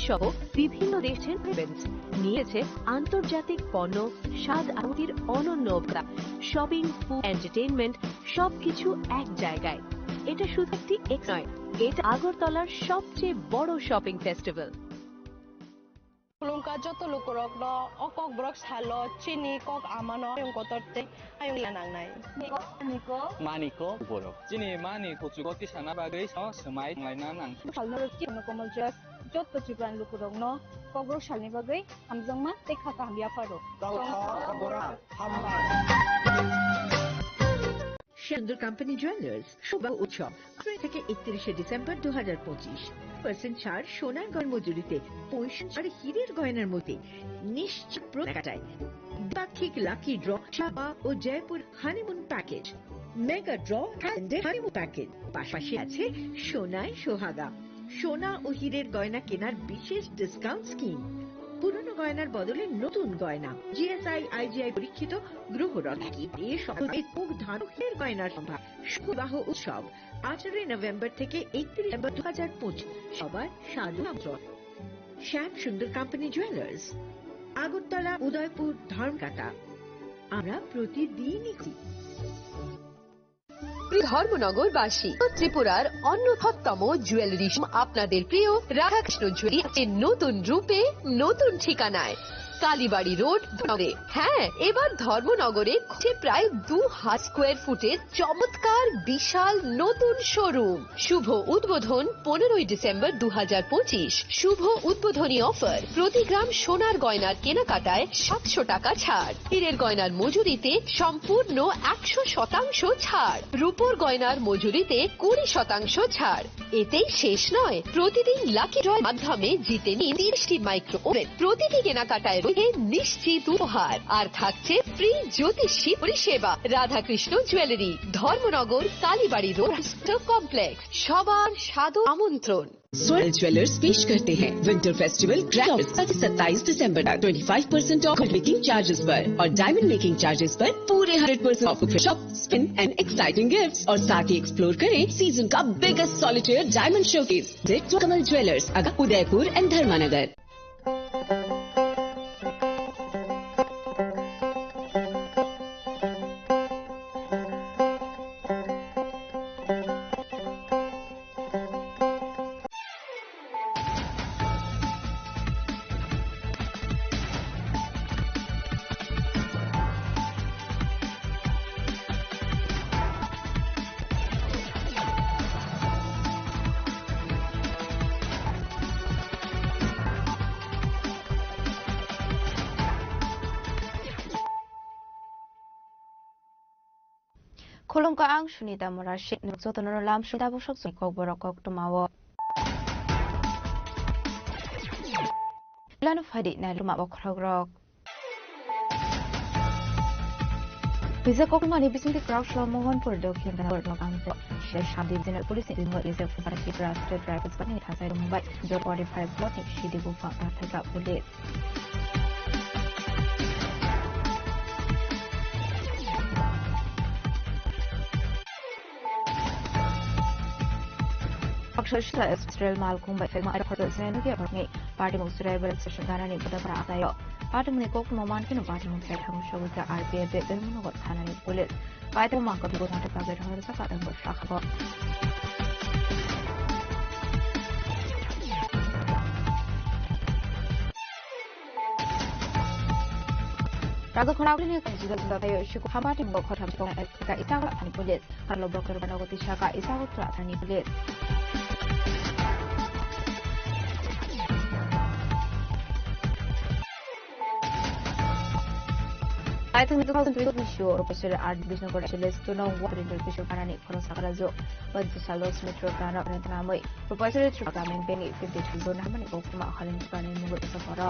সহ বিভিন্ন দেশের ইভেন্টস নিয়েছে আন্তর্জাতিক পণ্য, স্বাদ আরতির অনন্য অভিজ্ঞতা, শপিং, ফুড, এন্টারটেইনমেন্ট সবকিছু এক জায়গায়। এটা শুধু একটি নয়, এটা আগরতলার সবচেয়ে বড় shopping festival. Kulungka joto lukurok do okok brok salo chini kok amano yung kotorte ayong lanang nai. Maniko borok. Chini mani kuchugo tisana bagay so semai laina nang. Salnoro ki no komal jas joto chibran lukurok no kok brok salni bagay hamjang ma tekha ka hamya paro. সুন্দর company jewellers শুভ উৎসব 18 থেকে 31 December 2025% ছাড় সোনার গয়নার মজুরিতে 65 আর হীরের গয়নার মধ্যে নিশ্চিত কাটায় বার্ষিক লাকি ড্র চাপা ও Jaipur honeymoon package, mega draw honeymoon package, পাশাপাশি আছে সোনায় সোহাগা, সোনা ও হীরের গয়না কেনার বিশেষ ডিসকাউন্ট স্কিম, পুরনো গয়নার বদলে নতুন গয়না, জিএসআই আইজিআই পরীক্ষিত গ্রহরক্ষী এই সকলের মুখ ধারকের গয়নার সম্ভার। বিবাহ উৎসব 18 নভেম্বর থেকে 31 ডিসেম্বর 2025 সবার সাধু আমন্ত্রণ। শ্যাম সুন্দর কোম্পানি জুয়েলার্স, আগরতলা, উদয়পুর, ধর্মকাটা। আমরা প্রতিদিনই ধর্মনগরবাসী ত্রিপুরার অন্যতম জুয়েলারি আপনাদের প্রিয় রাধাকৃষ্ণ জুয়েলারি নতুন রূপে নতুন ঠিকানায় কালীবাড়ি রোড ধরে। হ্যাঁ, এবার ধর্মনগরে প্রায় 2000 স্কোয়ার ফুটের চমৎকার বিশাল নতুন শোরুম। শুভ উদ্বোধন 15 ডিসেম্বর 2025। শুভ উদ্বোধনী অফার, প্রতি গ্রাম সোনার গয়নার কেনাকাটায় 700 টাকা ছাড়, হীরের গয়নার মজুরিতে সম্পূর্ণ 100% ছাড়, রূপোর গয়নার মজুরিতে 20% ছাড়। এতেই শেষ নয়, প্রতিদিন লাকি ড্রয়ের মাধ্যমে জিতে নিন 30টি মাইক্রো ওভেন। প্রতিটি কেনাকাটায় রয়েছে নিশ্চিত উপহার আর থাকছে ফ্রি জ্যোতিষী পরিষেবা। Radhakrishna jewellery, Dharmanagar, Kalibari road complex. সবার সাদর আমন্ত্রণ। स्वर्ण ज्वेलर्स पेश करते हैं विंटर फेस्टिवल ग्रैंड 27 दिसंबर तक 25% ऑफ मेकिंग चार्जेस पर और डायमंड मेकिंग चार्जेस पर पूरे 100% off. Shop, spin and exciting gifts और साथ ही एक्सप्लोर करें सीजन का biggest solitaire diamond showcase. Kamal jewellers, Udaipur and Dharmanagar. Kulungka ang sunita murashik nagsotono lam sunita busok sukog borokok tumawo. Lano fadi na lumabok rogrok. Bisa kok mani bisinti crowd show mohon por dokin na borok ang po. Shesh Hamdi General Police in what is a for the state drivers but it has a Mumbai 045 blocking she did go for that police. Akshay Israel Malcolm by film Airport Zengi Army Party Musrable Session Ganani Budapara Ayo. Party Mnikok Momankin Party Musret Hamusha with the RPA Belmuno Hanani Police. By the mark of the Gota Paget Horsakat and Shakabo. Rago Konabini considered the Shiko Hamati Bokotam Isawa and Police. Carlo Broker Banogoti Shaka Isawa and Police. I think the 2003 show Professor Art Business Specialist to know what interpretation Panani Korosakarazo, but the Salos Metro Tana and Tanamoi. Professor Programming Benny 52 zone how many go from a Holland Pan in Mugo Safara.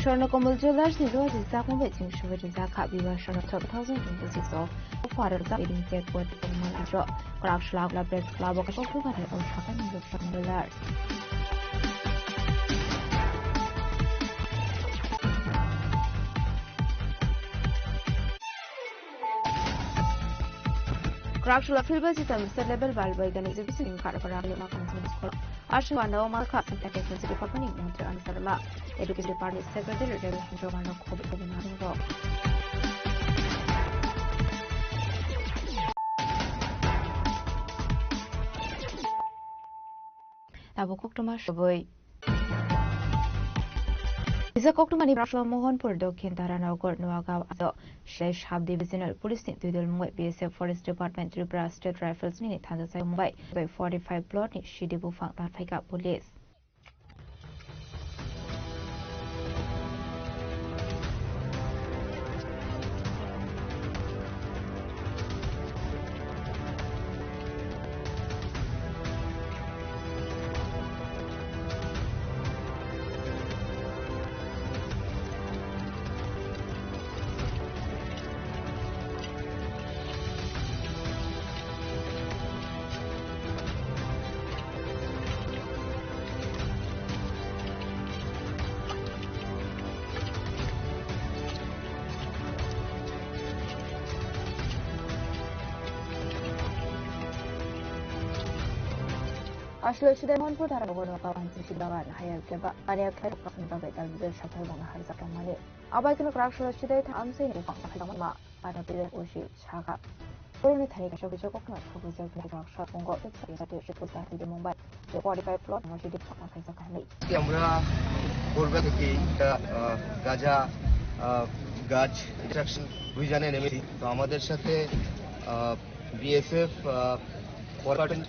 Shorno Komal Jewelers in Rose is Zakon waiting show with Zaka Viva Shorno 2026 of Water Zapping Tech with Malajro, Craft Schlag, Press Club, or Shopper or Shakan in the Shorno. Correctional Filber System Level Balbai and Exhibition Carabara School. Ashwano Malka Technical Department Monte and Sarala Education Department Secretary Romano Copenhagen. Tabukokuma Shaboy. Isa Koktumani Rashla Mohanpur Dokin Taranagar Nuaga Shesh Hab Divisional Police Tudul Mumbai BSF Forest Department Tripura State Rifles Nini Tandasai Mumbai by 45 plot Shidibu Fang Tarfika Police. Ashlo should I want to have one of our Sidavan, higher Keba, and I can't talk about the shutter on Harzaka money. Abakan Raksha should I am saying Hama, and a bit of Oshi, Shaka. Only take a show with your coconut for reserve Raksha and got it that she put that to the Mumbai. The 45 plot and she did talk on Harzaka. Camera, Purvaki, Gaja, Gaj, Interaction, Vision Enemy, Ramader Shate, BSF, Forgotten.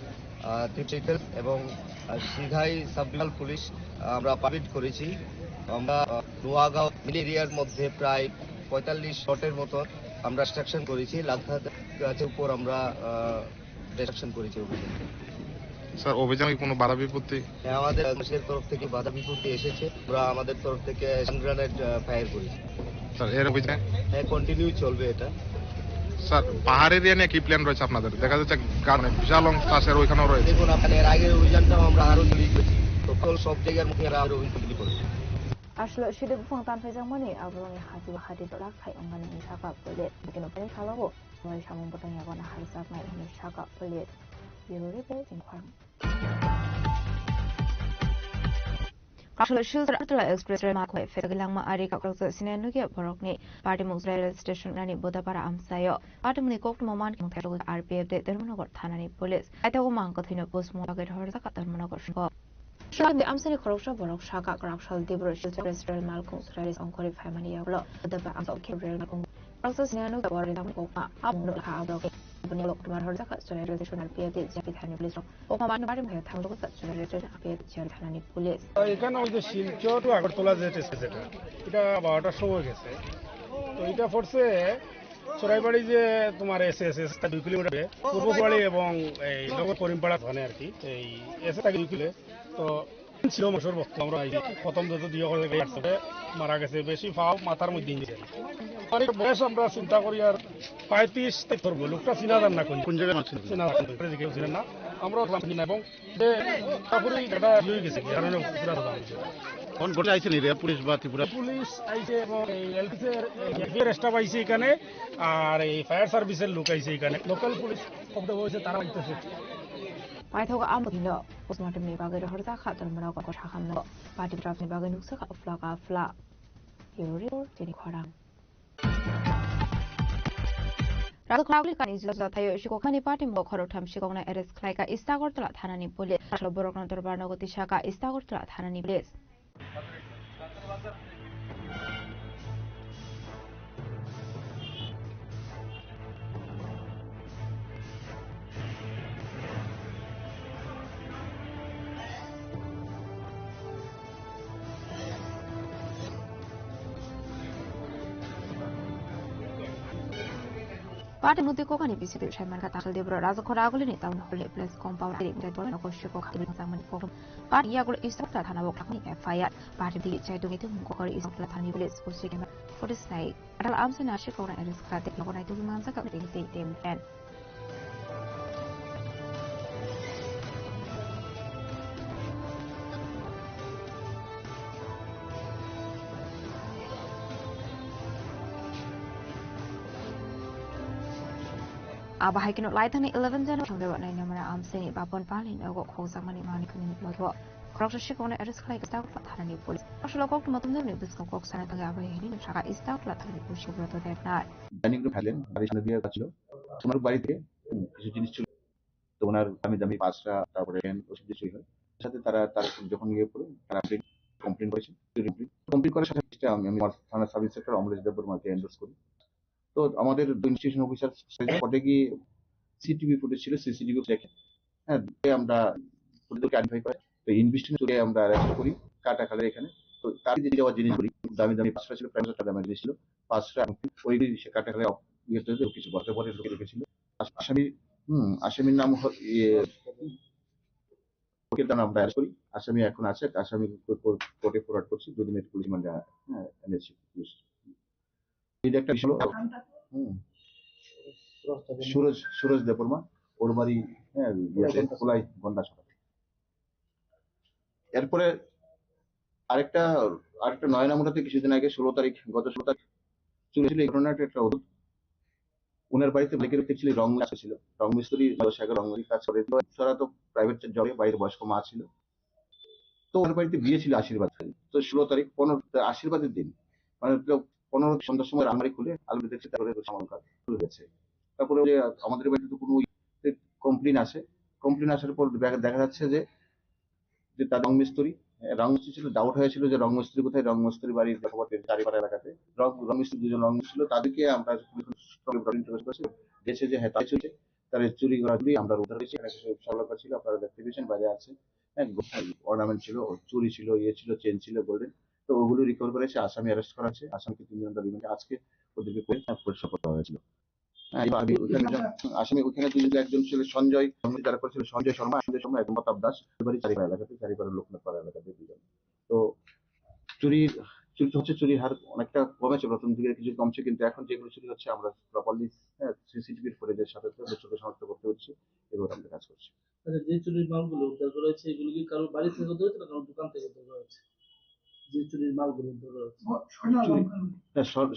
ত্রিপল এবং সিধাই sub divisional police আমরা permit করেছি। আমরা Noagaon mini এরিয়ার মধ্যে প্রায় 45 শটের মতো আমরা distraction করেছি। লাখা গাছের উপর আমরা ডিস্ট্রাকশন করেছি অভিযান। স্যার অভিযানে কোনো বাধা বিপত্তি? হ্যাঁ, আমাদের পুলিশের তরফ থেকে বাধা বিপত্তি এসেছে। আমরা আমাদের তরফ থেকে গ্রেনেড ফায়ার করেছি। স্যার এর অভিযান হ্যাঁ কন্টিনিউ চলবে এটা। স্যার পাহাড় এরিয়া নিয়ে কি প্ল্যান রয়েছে আপনাদের? দেখা যাচ্ছে কারণে বিশাল অংশ চাষের ওইখানেও রয়েছে। দেখুন আপনার এর আগের অভিযানটাও আমরা আরো তৈরি করেছি, টোটাল সব জায়গার মধ্যে আরো অভিযান তৈরি করেছি। আসলে সেটা ফোনতান ফেজামনি আবরনি হাতি হাতি দরা খাই অঙ্গানি শাকা বলে কেন পানি খালাবো মই সামন বতানি আগনা হারসাক মাই হনি শাকা বলে বিরোধী বে জিনখান আসলে শিলচর এক্সপ্রেস রেল মার্ক হয়ে ফেগলাংমা আরি কাকরস সিনেনুকে বরকনি পার্টি মুগরা রেল স্টেশন রানি বোদাপাড়া আমসায় পার্টিমনি কোকটমমান কিংথেরগ আরপিএফ দে ধর্মনগর থানানি পুলিশ আইতাগো মাংকথিন পোস্টমর্টমে হরজাকা Dharmanagar Shagdi amsani koroksa borok shaka korakshal dibro shilter restaurant malkung suralis onkori family yaglo daba amsal kebrel malkung process nanu da bori dam kokma abno kha abrok bani lok tumar horja ka suralis restaurant piyade japi thani police okma man bari me tham lok ta suralis restaurant piyade japi thani police এখানে ওই যে Silchar two Agartala যেটা এটা 12টার সময় গেছে। তো এটা পড়ছে চড়াইবাড়ি যে তোমার এসএস 2 কিলোমিটার পূর্বপাড়ি এবং এই নগর করিমপাড়া থানে আর কি এই এসএস 2 কিলো। তো ছিল মাসের বক্ত আমরা প্রথম যত দিয়ে করে মারা গেছে, বেশি ফাও মাথার মধ্যে নিয়ে যায়। অনেক বয়স আমরা চিন্তা করি আর 35 থেকে ধরবো। লোকটা চিনা জান না কোন জায়গায় চিনা কেউ ছিলেন না, আমরাও চিনি না। এবং তারপরে এটা হয়ে গেছে কি কারণে পুরা কোন গোটা আইছে নি রে পুলিশ বা ত্রিপুরা পুলিশ আইছে এবং এই এলটিসের স্টাফ আইছে এখানে, আর এই ফায়ার সার্ভিসের লোক আইছে এখানে। লোকাল পুলিশ শব্দ হয়েছে তারা আইতেছে। পাইথাগো আমদিনো পোস্টমর্টমনি বাগে হরজাকা ধর্মনগর শাখামনো পার্টি ড্রাফনি বাগে নুকসাকা ফ্লাকা ফ্লা ইউরিওর তিনি খরাং রাজখনাগলি কানি জতায় শিকোখানি পার্টি মো খরঠাম শিকোনা এরেস খাইকা ইস্তাগরতলা থানানি পুলিশ আসলো বরকন দরবার নগতি শাখা ইস্তাগরতলা থানানি পুলিশ পার্টি মধ্যে কোকানি বিসিবি সাইমান কা তাকল দেবর রাজখরা আগলে নি টাউন হলে প্লেস কম্পাউন্ড এর মধ্যে বড় নকশে কো খাতি সামান কোকম পার্টি ইয়াগুলো ইস্তাফতা থানা বকলানি এফআইআর পার্টি দিকে চাই তুমি তো মুখ করে ইস্তাফতা থানি পুলিশ ওসি কেমা ফোর্টিস নাই আটাল আমসে নাশে কোনা এরিস খাতে লগনাই তো মানসা কা দিতে টেম fan Abahai kino laitani 11 January thangde na namara amseni bapon palin ago khosangmani mani kuni lotwa Kroksa shikone eris khlai staff thanani police ashlo kok matumde ne bisko kok sana tanga abai hini shaka staff la thani pushi broto deknar dining room ফেলেন বাড়ির সামনে দিয়ে যাচ্ছিল তোমার বাড়িতে কিছু জিনিস ছিল তো ওনার দামি দামি পাঁচটা তারপরে ওষুধ দিয়ে চুরি হয় সাথে তারা যখন গিয়ে পড়ে তারা কমপ্লেন করেছে কমপ্লেন করার সাথে সাথে আমি আমার থানা সাব ইন্সপেক্টর অমরেশ দেববর্মাকে এন্ডোর্স করি তো আমাদের ইনস্টিটিউশন অফিসার পটে গিয়ে সিটিভি ফুটেজ ছিল সিসিটিভি দেখে হ্যাঁ আমরা ওদেরকে আইডেন্টিফাই করে তো ইনভেস্টিগেশন করে আমরা অ্যারেস্ট করি কাটা খালের এখানে তো তার যে যাওয়ার জিনিসগুলি দামি দামি পাঁচটা ছিল 5,000 টাকা দামের জিনিস ছিল পাঁচটা ওই সে কাটা খালে ইয়েতে কিছু বলতে পরে ঢুকে রেখেছিল আসামির নাম ওকে নাম আমরা অ্যারেস্ট করি আসামি এখন আছে আসামি কোর্টে ফরওয়ার্ড করছি 2 দিনের পুলিশ রিমান্ডে এনেছি এটা একটা বিষয় সুরজ দেববর্মা ওর বাড়ি খোলাই গন্ডা সড়ক এরপরে আরেকটা 9 নম্বরতে কিছুদিন আগে 16 তারিখ গত 16 তারিখ চলেছিল এই ঘটনাটা একটা অদ্ভুত ওনার বাড়িতে ব্লেকের ছিল রং ছিল রং মিস্ত্রি রং কাজ করে তারা তো প্রাইভেট জবে বাইরে বয়স্ক মা ছিল তো ওনার বাড়িতে বিয়ে ছিল আশীর্বাদ তো 16 তারিখ 15 আশীর্বাদের দিন মানে 15 সন্ধ্যার সময় রান্নাবাড়ি খুলে আলু দেখছে তারপরে সামানকাজ শুরু হয়েছে তারপরে আমাদের বাড়িতে তো কোনো কমপ্লেন আসার পর দেখা যাচ্ছে যে তার রং মিস্ত্রি ছিল ডাউট হয়েছিল যে রং মিস্ত্রি কোথায় রং মিস্ত্রি বাড়ির চারিপাড়া এলাকাতে রং মিস্ত্রি দুজন রং মিস্ত্রি ছিল তাদেরকে আমরা দেশে যে হ্যাঁ তাই চলছে তার চুরি করাগুলি আমরা উদ্ধার করেছি সরলতা ছিল আপনারা দেখতে পেয়েছেন বাইরে আছে অর্নামেন্ট ছিল চুরি ছিল ছিল চেন ছিল গোল্ডেন তো ওগুলো রিকভার করেছে আসামি অ্যারেস্ট করা আছে আসামিকে 3 দিন রিমান্ডে আজকে ওদেরকে পরিষ্কার করতে হয়েছিল আসামি ওখানে একজন ছিল সঞ্জয় যারা করেছিল সঞ্জয় শর্মা এবং প্রতাপ দাস বাড়ি চারিপাড়া এলাকাতে চারিপাড়া লোকনাথ পাড়া এলাকাতে দুজন তো চুরির হার অনেকটা কমেছে প্রথম দিকে কিছু কমছে কিন্তু এখন যেগুলো চুরি হচ্ছে আমরা প্রপারলি সিসিটিভির ফুটেজের সাথে চোখে শনাক্ত করতে হচ্ছে এগুলো আমরা কাজ করছি যে চুরির মালগুলো উদ্ধার করা হয়েছে এগুলো কি কারো বাড়ি থেকে উদ্ধার হয়েছে না কারো দোকান থেকে উদ্ধার করা হয়েছে যে চুরির মালগুলো উদ্ধার করা হয়েছে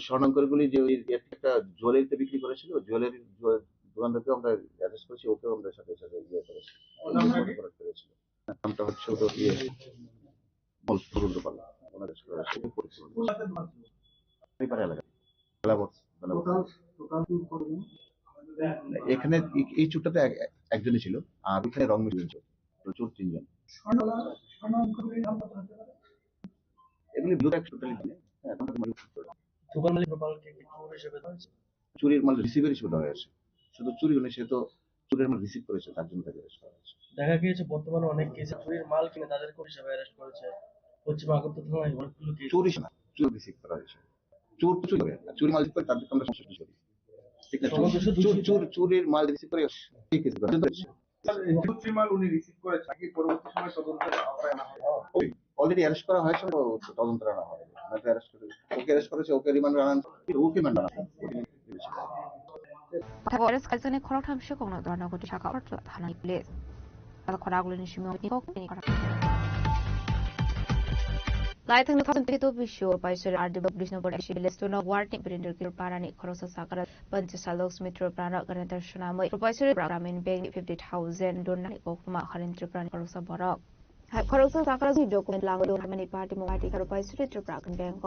স্বর্ণালঙ্কারগুলি যে একটা জুয়েলারিতে বিক্রি করেছিল জুয়েলারি দোকানদারকে আমরা অ্যারেস্ট করেছি ওকে আমরা সাথে সাথে ইয়ে করেছি নামটা হচ্ছে ওটা ইয়ে পাল্লা এখানে এই চুরটাতে একজনই ছিল আর ওখানে রং মিস্ত্রি চোর 3 জন এগুলি চুরির মাল রিসিভার হিসেবে ধরা হয়েছে শুধু চুরি হলে সে তো চুরির মাল রিসিভ করেছে তার জন্য তাকে অ্যারেস্ট করা হয়েছে দেখা গিয়েছে বর্তমানে অনেক কেসে চুরির মাল কিনে তাদের কোন হিসেবে অ্যারেস্ট করেছে পশ্চিম আগরতলা থানায় অনেকগুলো কেস চুরি না চুরি রিসিভ করা হয়েছে চোর চুরি করে চুরি মাল রিসিভ করে তাদেরকে আমরা সংশ্লিষ্ট করি ঠিক না চুরির মাল রিসিভ করে এই কেস করা চুরির মাল উনি রিসিভ করেছে নাকি পরবর্তী সময় তদন্তের আওতায় আনা হবে অলরেডি অ্যারেস্ট করা হয়েছে তদন্ত আনা হবে ওকে অ্যারেস্ট করেছে ওকে রিমান্ড আনা ওকে রিমান্ড আনা Tagoras kalsane khorok thamshe kono dona goti shaka ortla thana place. Ala khoraglo ni shimi ni kok ni kora. Laithang ni thosan to bisho paisor RDB Krishna Board actually list no warning printer kir parani khorosa sakara panchasalok metro prana garantar shunamoi paisor programin be 50,000 donna kokma kharintra prani khorosa borok. Khorosa sakara ji document lango do mani party mo party karo paisor to prakan bank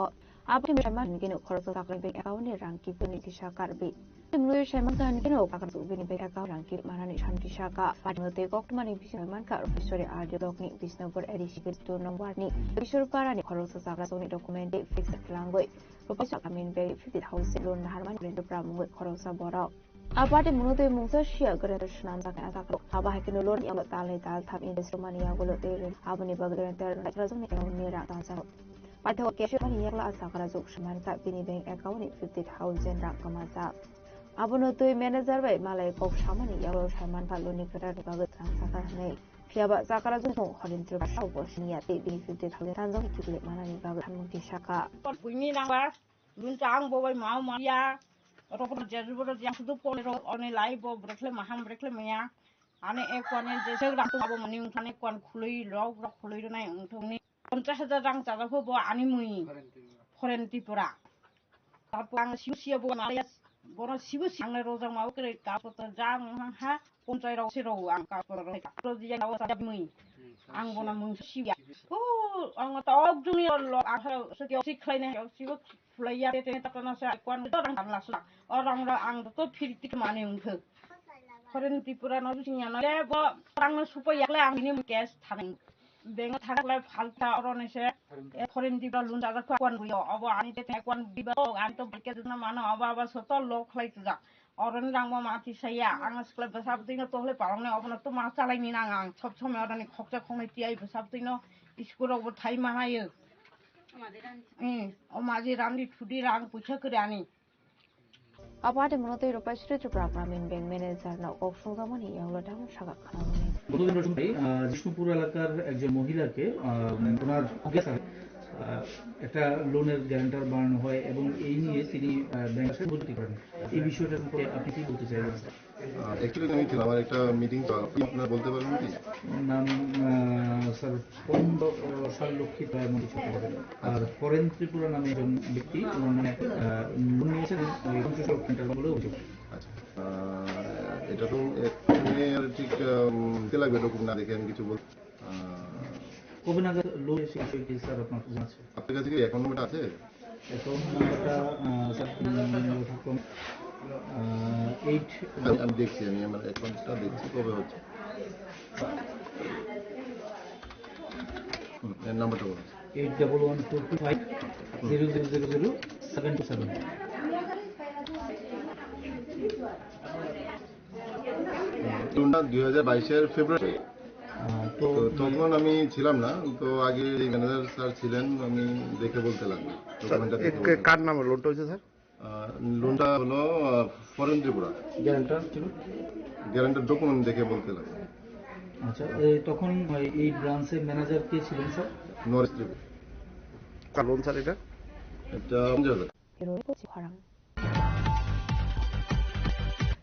Abdi Shaman Gino Corso Bank account ranki Puniti Shakarbi. Simulu Shaman Gino Pakasu Winnipeg account ranki Marani Shanti Shaka, Patmote Gokman Manka or History Art Dogni, Bisnopur Edition to Nombarni, Bishop Parani Corso Sakasoni documented fixed language. Professor Amin Bay 50,000 loan Harman Rent Pram with Corosa Bora. Apart from Munote Musa Shia Granation Sakako, Habahakino Lord Yamatale Tal in the Somania Golote, Abani Bagger and Terrazoni near Tansa. Patho Keshan Yala Sakara Zukshaman Bini Bank account 50,000 Rakamasa. Abonoto manager by Malay Kok Shaman Yellow Shaman Paloni Bagat Sakane. Piaba Sakara Zuno, Hodin to Shawashnia, 50,000 tons of Kiblet Manani Bagat Shaka. We need our Luntang Boy Maumaya, Robert Jesuit Yasu Polo on a live of Breckley Maham Brecklemia, and a equan and Jesuit Money, Tanequan Kuli, Log, Kulina, and Tony. 50,000 টাকা হবো আনিমুই foreign Tripura তারপর শিউসিয়া বো Maria's Bono sibu siang rozang mau kere kapota jang ha poncai rau siro ang kapota rau dia nawa sajab mui ang bona mung siya ang tawag juni lo ang sekio siklai ne sibu flaya te tapana sa kwan dorang kan lasla orang ang to phirti mane ungkhe foreign tripura no sinya na le bo orang supo yakle ang ini cash thaneng benga thakle phalta orone se foreign tripura lun daga kwan buyo abo ani te kwan biba an to bike na mana aba soto lok khlai tuja oron rangma mati saya ang skle besab dino tohle parangne obna to ma chalai ni nang ang sob somay orani khokja khongai tiai besab dino school obo thai mahayo o maji randi thudi rang pucha kre ani Aparte monote Europa Street Programming Bank Manager na option zamani yanglo dang saga khanamani গতদিন রোজনাই জিষ্ণুপুর এলাকার একজন মহিলাকে ওনার একটা লোনের guarantor বানানো হয় এবং এই নিয়ে তিনি ব্যাংকে ভর্তি করেন এই বিষয়টার উপরে আপনি কি বলতে চাইবেন অ্যাকচুয়ালি আমি ছিলাম আমার একটা মিটিং তো আপনারা বলতে পারবেন কি নাম স্যার লক্ষ্মী প্রায় মনে ছোট হবে আর ফরেন ত্রিপুরা নামে একজন ব্যক্তি ওনার নামে লোন নিয়েছেন ওই 50 লক্ষ টাকা বলে অভিযোগ এটা তো ঠিক লাগবে ডকুমেন্ট না দেখে আমি কিছু বল কবে নাগাদ লোন এসে স্যার আপনার কাছে আছে আপনার কাছে কি অ্যাকাউন্ট নাম্বার আছে অ্যাকাউন্ট নাম্বারটা স্যার আমি দেখছি আমি আমার অ্যাকাউন্টটা দেখছি কবে হচ্ছে এর নাম্বারটা বলুন 811425000727 2022 ফেব্রুয়ারি তো তখন আমি ছিলাম না তো আগে ম্যানেজার স্যার ছিলেন আমি দেখে বলতে লাগলো কার নামে লোনটা হয়েছে স্যার লোনটা হলো ফরেন ত্রিপুরা গ্যারান্টার ছিল গ্যারান্টার ডকুমেন্ট দেখে বলতে লাগলো আচ্ছা তখন এই ব্রাঞ্চের ম্যানেজার কে ছিলেন sir Naresh Tripura car loan sir এটা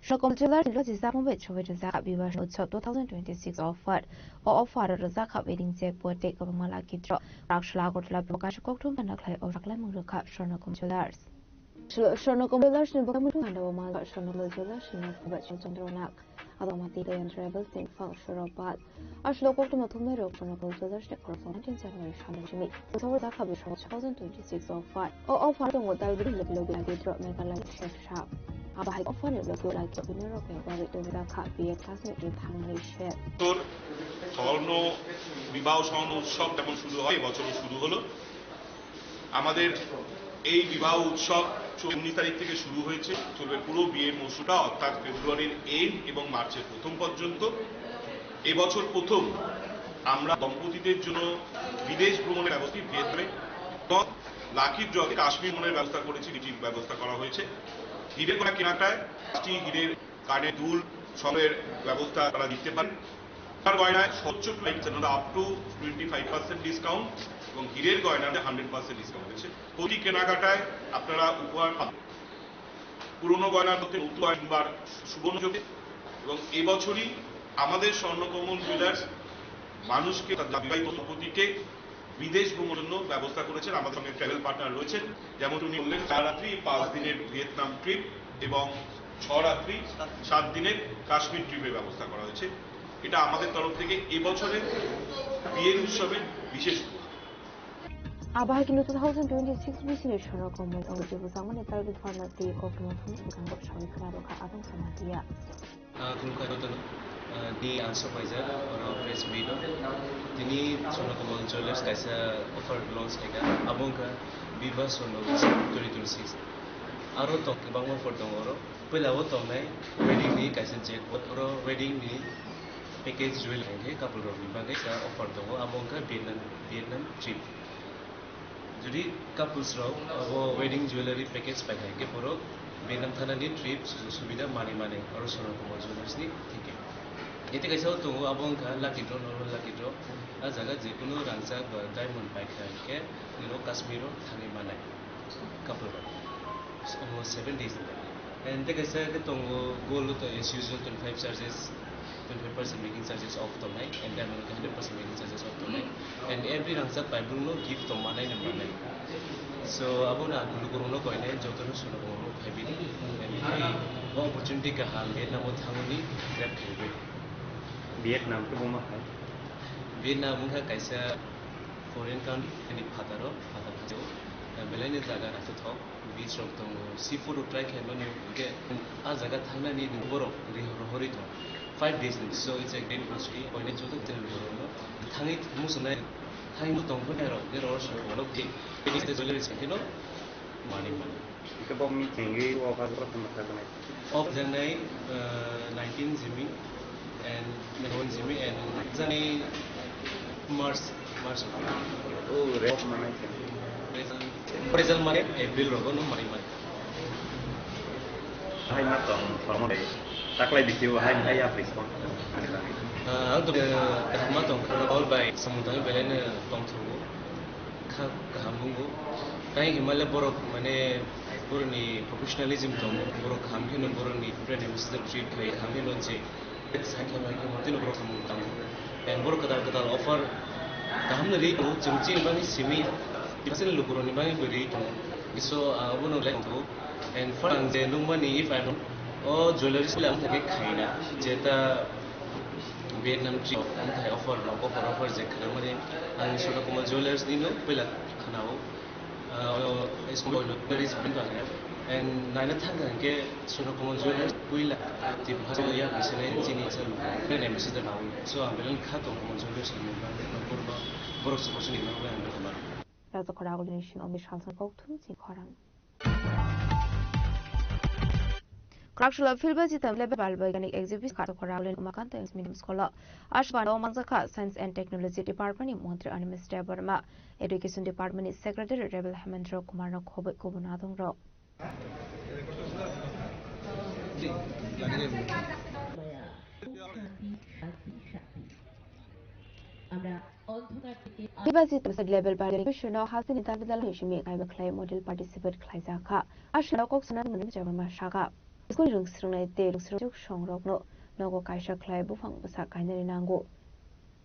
Shokol Jewelers Logi Zapon Wech with Zaka Viva Show 2026 offer or offer Zaka wedding check for take of Malaki drop. Rakshla got la Bokash Koktum and a clay of Raklamuka Shonokom Jewelers. Shonokom Jewelers in Bokamu and Oman Shonokom Jewelers in West Chandronak. Adomati and Rebels in Function of Bad. Ashloko to Matumero Shonokom Jewelers for 19 January Shanajimi. So Zaka Show 2026 offer or offer what I will be drop make a light shake sharp. আবাহাই অফারের লোক like অভিনয় রকে বারে তো রাখা বিয়ে ক্লাসে থামলে share তোর স্বর্ণ বিবাহ স্বর্ণ উৎসব যেমন শুরু হয় এবছরও শুরু হলো আমাদের এই বিবাহ উৎসব 19 তারিখ থেকে শুরু হয়েছে চলবে পুরো বিয়ের মৌসুমটা অর্থাৎ ফেব্রুয়ারির এন্ড এবং মার্চের প্রথম পর্যন্ত এবছর প্রথম আমরা দম্পতিদের জন্য বিদেশ ভ্রমণের ব্যবস্থা ভিয়েতনামে এবং লাকি ড্রতে কাশ্মীর ভ্রমণের ব্যবস্থা করেছি রিটির ব্যবস্থা করা হয়েছে হিরের কোনো কেনাকাটায় হিরের কানের দুল সবের ব্যবস্থা তারা দিতে পারেন তার গয়নায় সর্বোচ্চ আপ টু 25% ডিসকাউন্ট এবং হিরের গয়নাতে 100% ডিসকাউন্ট আছে প্রতি কেনাকাটায় আপনারা উপহার পাবেন পুরনো গয়নার মধ্যে নতুন একবার সুবর্ণযোগে এবং এবছরই আমাদের স্বর্ণকমল জুয়েলার্স মানুষকে বিবাহিত দম্পতিকে বিদেশ ভ্রমণের জন্য ব্যবস্থা করেছেন আমাদের সঙ্গে ট্রাভেল পার্টনার রয়েছেন যেমন উনি বললেন 4 রাত্রি 5 দিনের ভিয়েতনাম ট্রিপ এবং 6 রাত্রি 7 দিনের কাশ্মীর ট্রিপের ব্যবস্থা করা হয়েছে এটা আমাদের তরফ থেকে এবছরের বিয়ের উৎসবের বিশেষ আবাহাই কিন্তু 2026 বিসির সরকমল অভিযোগ জামানে প্রাইভেট ফার্মাসি কোকমথন বিকাঙ্গ সবাই খারাপা আদং সমাধিয়া di supervisor or press meet tini Sonokomol Jewelers kaisa offer launch tega abong ka Viva Sono 2026 aro to bangmo for dongoro pelawo to nai wedding ni kaisa jackpot ro wedding ni package jewelry ke couple ro bibange sa offer dongo abong ka Vietnam trip jodi couples ro abo wedding jewelry package pakai ke poro Vietnam thana ni trip subida mani aro Sonokomol Jewelers ni thike এতে কাইসাও তো আবংকা lucky draw normal lucky draw আ জায়গা যে কোনো রাংজাক বা ডায়মন্ড পাইখাকে নিরো কাশ্মীরও থানি মানাই কাপল almost 7 days এন্ড কাইসা কে তো গোল তো as usual 25 charges 25% making charges off tonight, and then 100% making charges off tonight, and every rangsak by Bruno gift to manai na manai. So abuna dulu kurung koi na jotono suno kurung heavy, and opportunity ka ham Vietnam mo thanguni grab heavy. Vietnam to buma hai. Vietnam mungha kaisa foreign country ani phataro phataro. Belai jaga rasa thok beach rok tong seafood try khelo ni ke a jaga thangna ni borok hori thok 5 days so it's a great country oine jodo tel boro thangi musna thangi mu tong phone ro ne ro so bolo ke ini te jole se kilo mani ke bom mi chengi o ka ro thama ka nai of janai 19 jimi and 1 jimi and janai mars oh red manai Result mana April rogo no mari mari. Hai mat tong formo dai. Taklai bikiu hai ya respond. Untuk mat tong kalau all by semuanya belen tong thungu. Kahambu. Kai Himalaya borok mane boroni professionalism tong borok hamhin boroni friend ambassador treat kai hamhin onje. Sankhya mai motin borok samu tang. And borok kadal offer kahamne ri ko chimchi bani simi Kasi lukuro ni bang beri so abono like to and for ang de nung money if I don't jewelry sila ang nagay kaina jeta Vietnam trip ang kaya offer je kana mari ang sura kuma jewelers dino pela khanao is mo there is been and naina thang ke sura kuma jewelers puila tip haso ya bisane chini sal ne ambassador now so ambelan khato kuma jewelers ni bang purba borok support ni bang amar Raza Koragul Nation on the Shansan Koutum Koran. Crackshula Filbers is a level organic exhibit Kata Koragul Makanta Medium Scholar. Ashbano Manzaka Science and Technology Department in Montreal and Mr. Burma. Education Department is Secretary Rebel Hemendra Kumar Kobe Kubunadong Ro. University level participation hasil international hishmi kai clay model participate klaizaka ashna koksna mun jabama shaga school rungsrunai te rungsruk songrokno nogo kaisha clay bufang busa kainari nango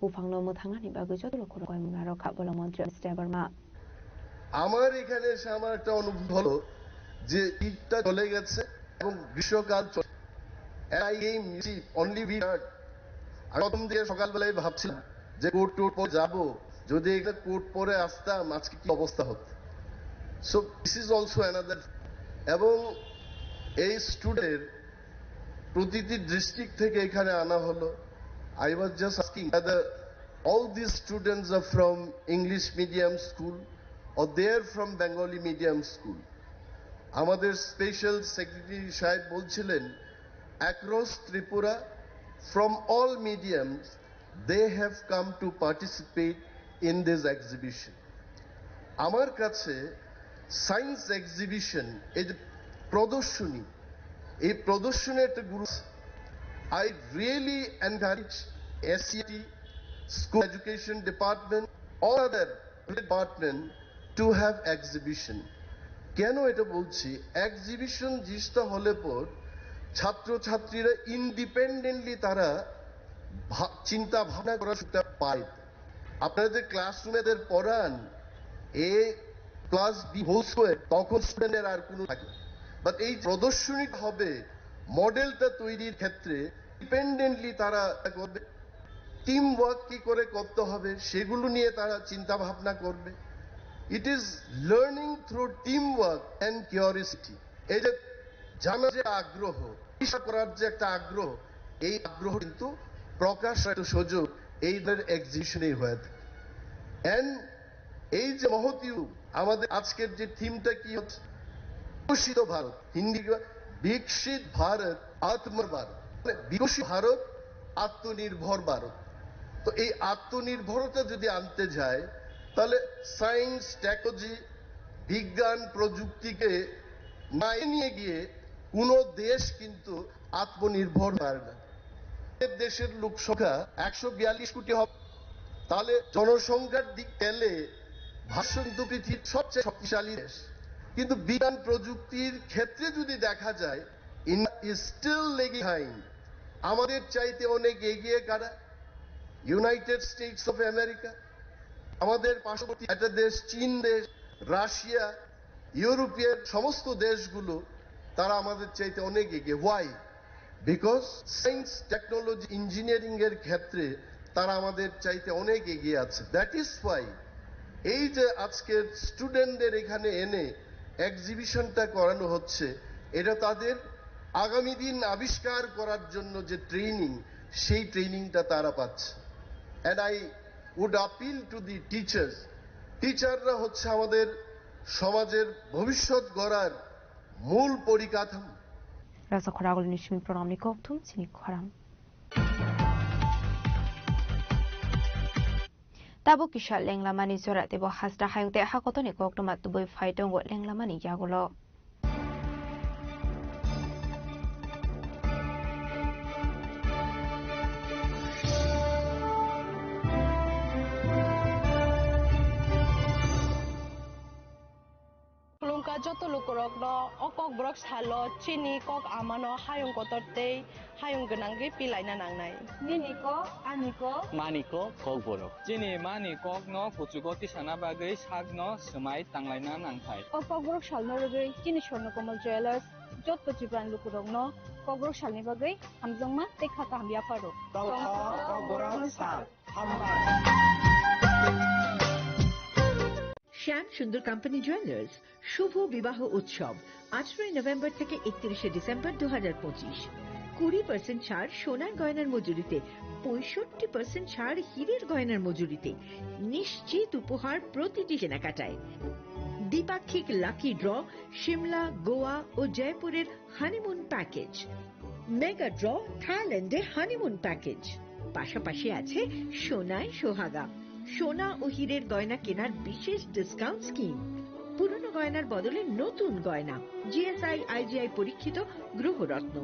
bufangno muthangani bagui jotlo koro koi munaro ka bola মন্ত্রী mister Varma আমার এখানে এসে আমার একটা অনুভব হলো যে ঈদটা চলে গেছে এবং গ্রীষ্মকাল চলে এই অনলি উই হার্ড আর প্রথম দিকে সকালবেলায় ভাবছিলাম যে কোট টোট পরে যাবো যদি একটা কোট পরে আসতাম আজকে কি অবস্থা হতো so this is also another এবং এই স্টুডেন্ট প্রতিটি ডিস্ট্রিক্ট থেকে এখানে আনা হলো I was just asking whether all these students are from English medium school or they are from Bengali medium school আমাদের স্পেশাল সেক্রেটারি সাহেব বলছিলেন across Tripura from all mediums they have come to participate in this exhibition. আমার কাছে science exhibition এই যে প্রদর্শনী এই প্রদর্শনের একটা গুরুত্ব I really encourage SCT, School Education Department, all other department to have exhibition. কেন এটা বলছি এক্সিবিশন জিনিসটা হলে পর ছাত্রছাত্রীরা ইন্ডিপেন্ডেন্টলি তারা চিন্তা ভাবনা করার সুযোগ পায় আপনারা যে ক্লাসরুমেদের পড়ান এ প্লাস বি হোল স্কয়ার তখন স্টুডেন্টের আর কোনো থাকে বাট এই প্রদর্শনী হবে মডেলটা তৈরির ক্ষেত্রে ডিপেন্ডেন্টলি তারা করবে টিম ওয়ার্ক কি করে করতে হবে সেগুলো নিয়ে তারা চিন্তা ভাবনা করবে it is learning through team work and curiosity এই যে জানার যে আগ্রহ চিকিৎসা করার যে একটা আগ্রহ এই আগ্রহ কিন্তু প্রকাশ একটা সুযোগ এই ধরনের এক্সিবিশনেই হয়ে থাকে এন্ড এই যে মহতী আমাদের আজকের যে থিমটা কি হচ্ছে বিকশিত ভারত হিন্দি বিকশিত ভারত আত্মনির্ভর বিকশিত ভারত আত্মনির্ভর ভারত তো এই আত্মনির্ভরতা যদি আনতে যায় তাহলে সায়েন্স টেকনোলজি বিজ্ঞান প্রযুক্তিকে মানিয়ে নিয়ে গিয়ে কোন দেশ কিন্তু আত্মনির্ভর পারে না দেশের লোক সংখ্যা 142 কোটি হবে তাহলে জনসংখ্যার দিক গেলে ভারত কিন্তু পৃথিবীর সবচেয়ে শক্তিশালী দেশ কিন্তু বিজ্ঞান প্রযুক্তির ক্ষেত্রে যদি দেখা যায় India is still lagging behind আমাদের চাইতে অনেক এগিয়ে কারা? ইউনাইটেড স্টেটস অফ আমেরিকা, আমাদের পার্শ্ববর্তী একটা দেশ চীন দেশ, রাশিয়া, ইউরোপীয় সমস্ত দেশগুলো তারা আমাদের চাইতে অনেক এগিয়ে। Why? Because science, technology, engineering এর ক্ষেত্রে তারা আমাদের চাইতে অনেক এগিয়ে আছে। দ্যাট ইজ ওয়াই এই যে আজকের স্টুডেন্টদের এখানে এনে এক্সিবিশনটা করানো হচ্ছে, এটা তাদের আগামী দিন আবিষ্কার করার জন্য যে ট্রেনিং, সেই ট্রেনিংটা তারা পাচ্ছে। And I would appeal to the teachers, টিচাররা হচ্ছে আমাদের সমাজের ভবিষ্যৎ গড়ার মূল পরিকাঠামো। Rasa khoragol nishmi pronamni koktum sini khoram. Tabo kishal lenglamani zora tebo hasda hayungte hakotoni koktum atuboi faitong lenglamani yagulo. যত লোক অকক ব্রক সালো চিনি কক আমানো হায়ং কতরতে হায়ং গনাঙ্গে পিলাইনা নাংনাই নিনিকো আনিকো মানিকো কক বরক চিনি মানি কক ন কুচুগতি সানা বাগৈ সাগ ন সমাই তাংলাইনা নাংথাই ককব্রক সালনো রগৈ চিনি স্বর্ণকমল জুয়েলার্স যত চিপ্রান লুকুরং ন ককব্রক সালনি বাগৈ হামজংমা দেখা কামিয়া পারো ককব্রক সাল হামবা শ্যাম সুন্দর কোম্পানি জুয়েলার্স শুভ বিবাহ উৎসব 18 নভেম্বর থেকে 31 ডিসেম্বর 2025। 20% ছাড় সোনার গয়নার মজুরিতে, 65% ছাড় হীরের গয়নার মজুরিতে, নিশ্চিত উপহার প্রতিটি কেনাকাটায়। দ্বিপাক্ষিক লাকি ড্র, শিমলা, গোয়া ও জয়পুরের হানিমুন প্যাকেজ, মেগা ড্র থাইল্যান্ডে হানিমুন প্যাকেজ, পাশাপাশি আছে সোনায় সোহাগা, সোনা ও হীরের গয়না কেনার বিশেষ ডিসকাউন্ট স্কিম, পুরনো গয়নার বদলে নতুন গয়না, জিএসআই আইজিআই পরীক্ষিত গ্রহরত্ন,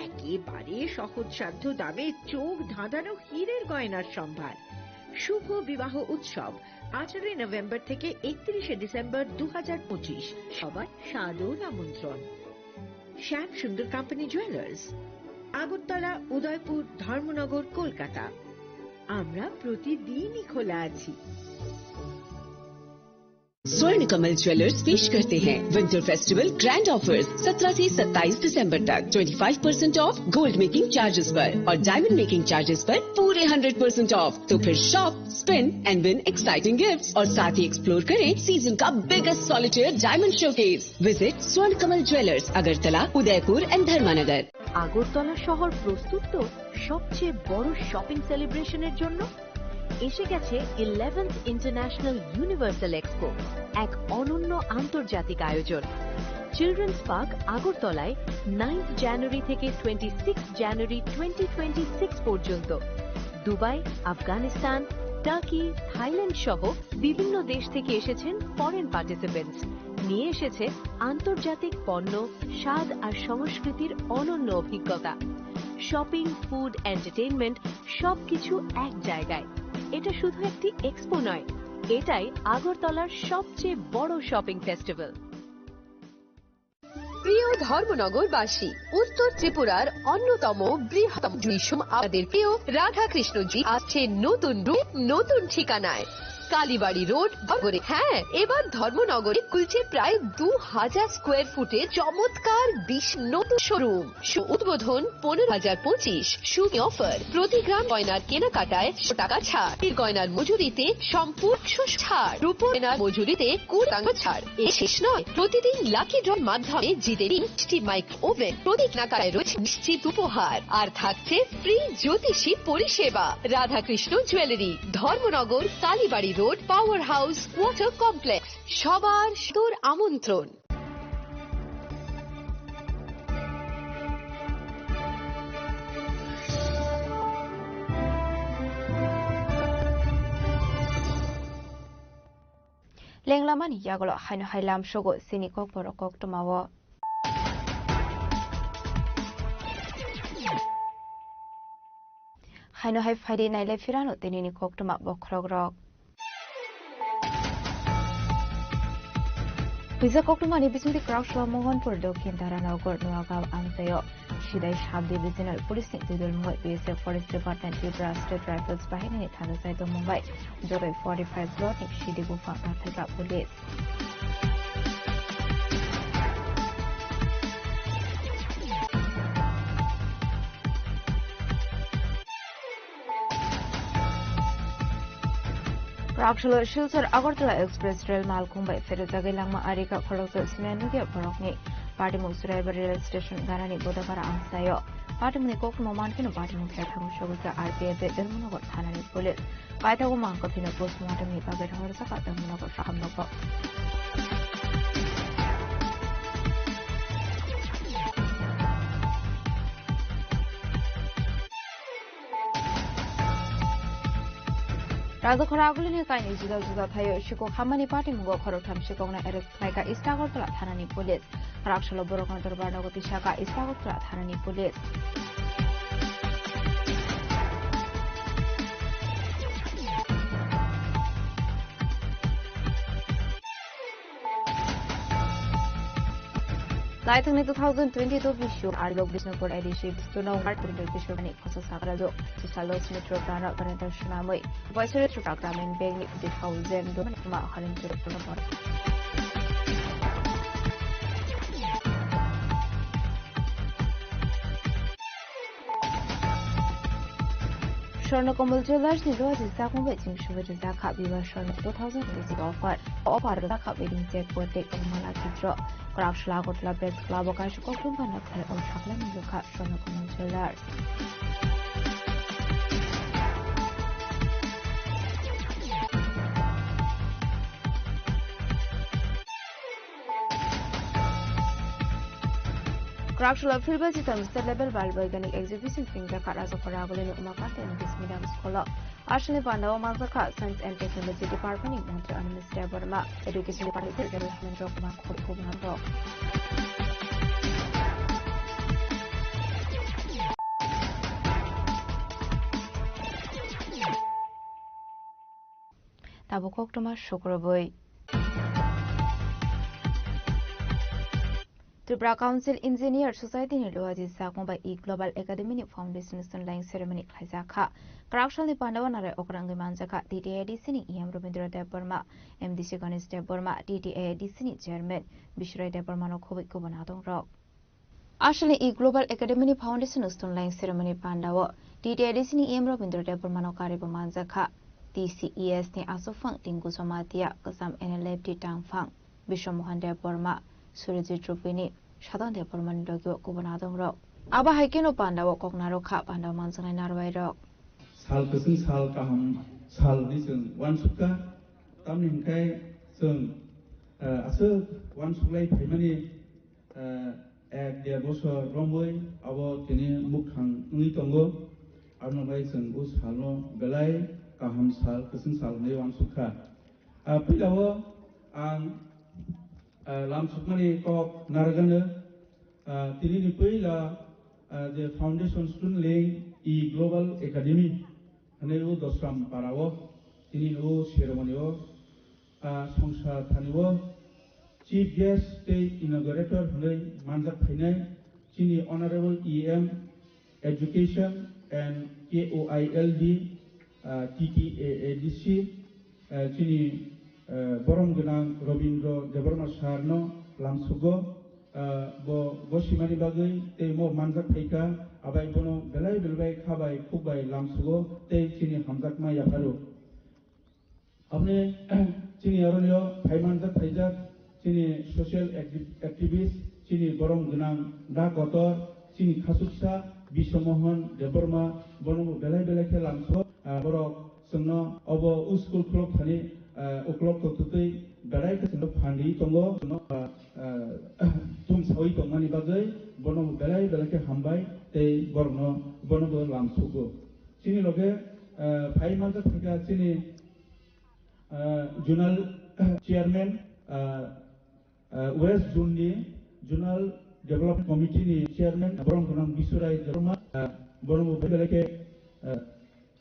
একেবারে সহজসাধ্য দামে চোখ ধাঁধানো হীরের গয়নার সম্ভার। শুভ বিবাহ উৎসব 18 নভেম্বর থেকে 31 ডিসেম্বর 2025। সবার সাদর আমন্ত্রণ। শ্যাম সুন্দর কোম্পানি জুয়েলার্স, আগরতলা, উদয়পুর, ধর্মনগর, কলকাতা। আমরা প্রতিদিনই খোলা আছি। स्वर्ण कमल ज्वेलर्स पेश करते हैं विंटर फेस्टिवल ग्रैंड ऑफर्स 17 से 27 दिसंबर तक 25% ऑफ गोल्ड मेकिंग चार्जेस पर और डायमंड मेकिंग चार्जेस पर पूरे 100% ऑफ। तो फिर shop, spin and win exciting gifts और साथ ही एक्सप्लोर करें सीजन का biggest solitaire diamond showcase. Visit स्वर्ण कमल ज्वेलर्स, अगरतला, उदयपुर एंड धर्मानगर। আগরতলা শহর প্রস্তুত তো সবচেয়ে বড় শপিং সেলিব্রেশনের জন্য। এসে গেছে 11th ইন্টারন্যাশনাল ইউনিভার্সাল এক্সপো, এক অনন্য আন্তর্জাতিক আয়োজন। চিলড্রেন্স পার্ক আগরতলায় 9 জানুয়ারি থেকে 26 জানুয়ারি 2026 পর্যন্ত। দুবাই, আফগানিস্তান, টার্কি, থাইল্যান্ড সহ বিভিন্ন দেশ থেকে এসেছেন ফরেন পার্টিসিপেন্টস। নিয়ে এসেছে আন্তর্জাতিক পণ্য, স্বাদ আর সংস্কৃতির অনন্য অভিজ্ঞতা। শপিং, ফুড, এন্টারটেইনমেন্ট সবকিছু এক জায়গায়। এটা শুধু একটি এক্সপো নয়, এটাই আগরতলার সবচেয়ে বড় শপিং ফেস্টিভ্যাল। প্রিয় ধর্মনগরবাসী, উত্তর ত্রিপুরার অন্যতম বৃহত্তম জুইসুম আমাদের প্রিয় রাধাকৃষ্ণজি আসছে নতুন রূপ, নতুন ঠিকানায়। কালীবাড়ি রোড, ধর্মনগরে। হ্যাঁ, এবার ধর্মনগরে খুলছে প্রায় 2000 স্কোয়ার ফুটের চমৎকার নতুন শোরুম। উদ্বোধন 15,025। শুভ অফার, প্রতি গ্রাম গয়নার কেনাকাটায় 100 টাকা ছাড়, গয়নার মজুরিতে সম্পূর্ণ ছাড়, রূপোর গয়নার মজুরিতে 20% ছাড়। এ শেষ নয়, প্রতিদিন লাকি ড্রর মাধ্যমে জিতে নিন মাইক ওভেন। প্রতি কেনাকাটায় রয়েছে নিশ্চিত উপহার আর থাকছে ফ্রি জ্যোতিষী পরিষেবা। Radhakrishna jewellery, Dharmanagar, Kalibari road, power house, water complex. সবার সুন্দর আমন্ত্রণ। লেংলামানি ইয়াগলো হাইনো হাইলাম সগো সিনিকক বরকক টমাও হাইনো হাই ফাইডে নাইলে ফিরানো তেনিনি cock টমা বখরগ rock Pisa Koktumani Bismuthi Crouchla Mohan for Dokin Taranagor Nuagam Ansayo, Shidai Shab Divisional Police Tudul Mumbai BSF Forest Department Tripura State Rifles Bahini Thanasai to Mumbai, Joy 45 Zlotik Shidi Gufa Kathaga Police. Rakshalo Shilsar Agartala Express Rail Malcolm by Feruzagi Lama Arika Kolosal Simanuga Borokni, Party Musreba Rail Station Garani Bodavara Ansayo, Party Nikok Momankin, Party Mukham Shoguka RPA, Dermonogot Hanani Police, Paita Woman Kotina Postmortem Nipagat Horsaka, the Monogot Shahamoko. Raza Koragulin is an issue of Tayo Shiko Hamani Party Mugo Korotam Shikona Eres Laika Istagotla Hanani Police, Rakshalo Borokon Turbano Tishaka Istagotla Hanani Police. Lighting 2022 Vishu Arlo Bisnapur edition to know what to do Vishu and Kosa Sagrado to Salos Metro Plana Parental Shinamui. Voice to program in Bang 50,000 Domanima Halim to the Pronaport. Shorno Komal Jewelers Nido is Zakon waiting Shuva Zaka Viva Shorno 2026 offer. All part of the cup waiting check for take on Malaki draw. Rakshla Gotla Press Club Okash Kokumba Nakar or Chaklan Yuka Shorno Komal Jewelers. Rakshla Filbas is on state level Balberganic exhibition finger Karazo Paragolin Umakata and this medium scholar. Ashley Panda Mazaka, Science and Technology Department in Montreal and Mr. Burma, Education Department, Development of Makokubanro. Tabukok Thomas Shukroboy. Tripura Council Engineer Society ni Loaji Sakon by E Global Academy Foundation Sunline Ceremony Kaizaka. Karakshal Pandavanare Okrang Manjaka, DTAD Sini EM Robindra de Burma, MDC Ganesh de Burma, DTAD Sini Chairman, Bishra de Burmano Kovik Kubanadong Rock. Actually, E Global Academy Foundation Sunline Ceremony Pandawa, DTAD Sini EM Robindra de Burmano Karibu Manjaka, TCES ni Asofang Tingusomatia, Kasam NLF Tangfang, Bishop Mohan de Burma. Surajit Rupini, Shatan de Burman Dogio Kubanadong Rock. Aba Haikino Panda Woknaro Kap and a Mansan and Narway Rock. Sal Kusin Sal Kaham Sal Dison, one suka, Tamin Kai, Sung, Asu, one Sulay Pimani, at the Bosa Romboy, about Tini Mukhang Nitongo, Arnobai Sun Bus Halo, Belay, Kaham Sal, Kusin Sal, one suka. Pilawa and Lam Sukmani Kok Naragana, Tini Pila, the Foundation Student Lane E Global Academy, Haneu Dosram Parawo, Tini O Ceremonial, Songsa Taniwo, Chief Guest State Inaugurator Hulay Manjak Pinay, Chini Honorable EM Education and KOILD, TTAADC, Chini Borom Genang Robindro Deborma Sarno Lamsugo Bo Simani Bagai Te Mo Manjak Paika Abai Bono Belai Belbai Kabai Kubai Lamsugo Te Chini Hamzak Ma Yaparu Amne Chini Aronio Pai Manjak Paijak Chini Social Activist Chini Borom Genang Da Kotor Chini Khasuksa Bishomohon Deborma Bono Belai Belai Ke Lamsugo Borok Sengno Obo School Club Thani O'clock to today, Garai Pandi Tongo, Tum Sawi Tongani Bagay, Bono Garai, Belake Hambai, Te Borno, Bonobo Lamsugo. Chini Loge, Pai Manjak Pika, Chini Journal Chairman, West Jundi, Journal Development Committee Chairman, Borom Gunam Bisurai, Derma, Bono Belake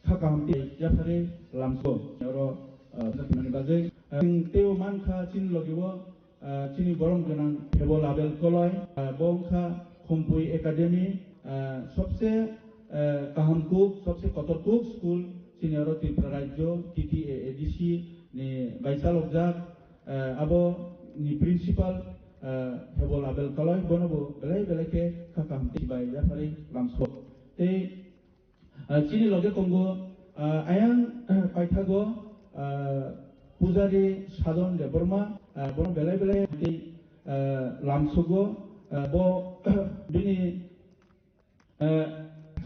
Kakamti, Jafari, Lamso, Teo Manka Chin Logiwo, চিনি গরম গোনাं হেবল Abel Kalai বংখা খম্পুই academy সবচেয়ে কাহামকুক সবচেয়ে কতরকুক school চিনি আরো ত্রিপুরা রাজ্য TTAADC ni baisal objak abo ni principal hebol abel kaloy bonobo belai ke kakam tibai ya pari lamso te chini loge kongo ayang paithago pujari sadon de borma bono belai te lamsogo bo bini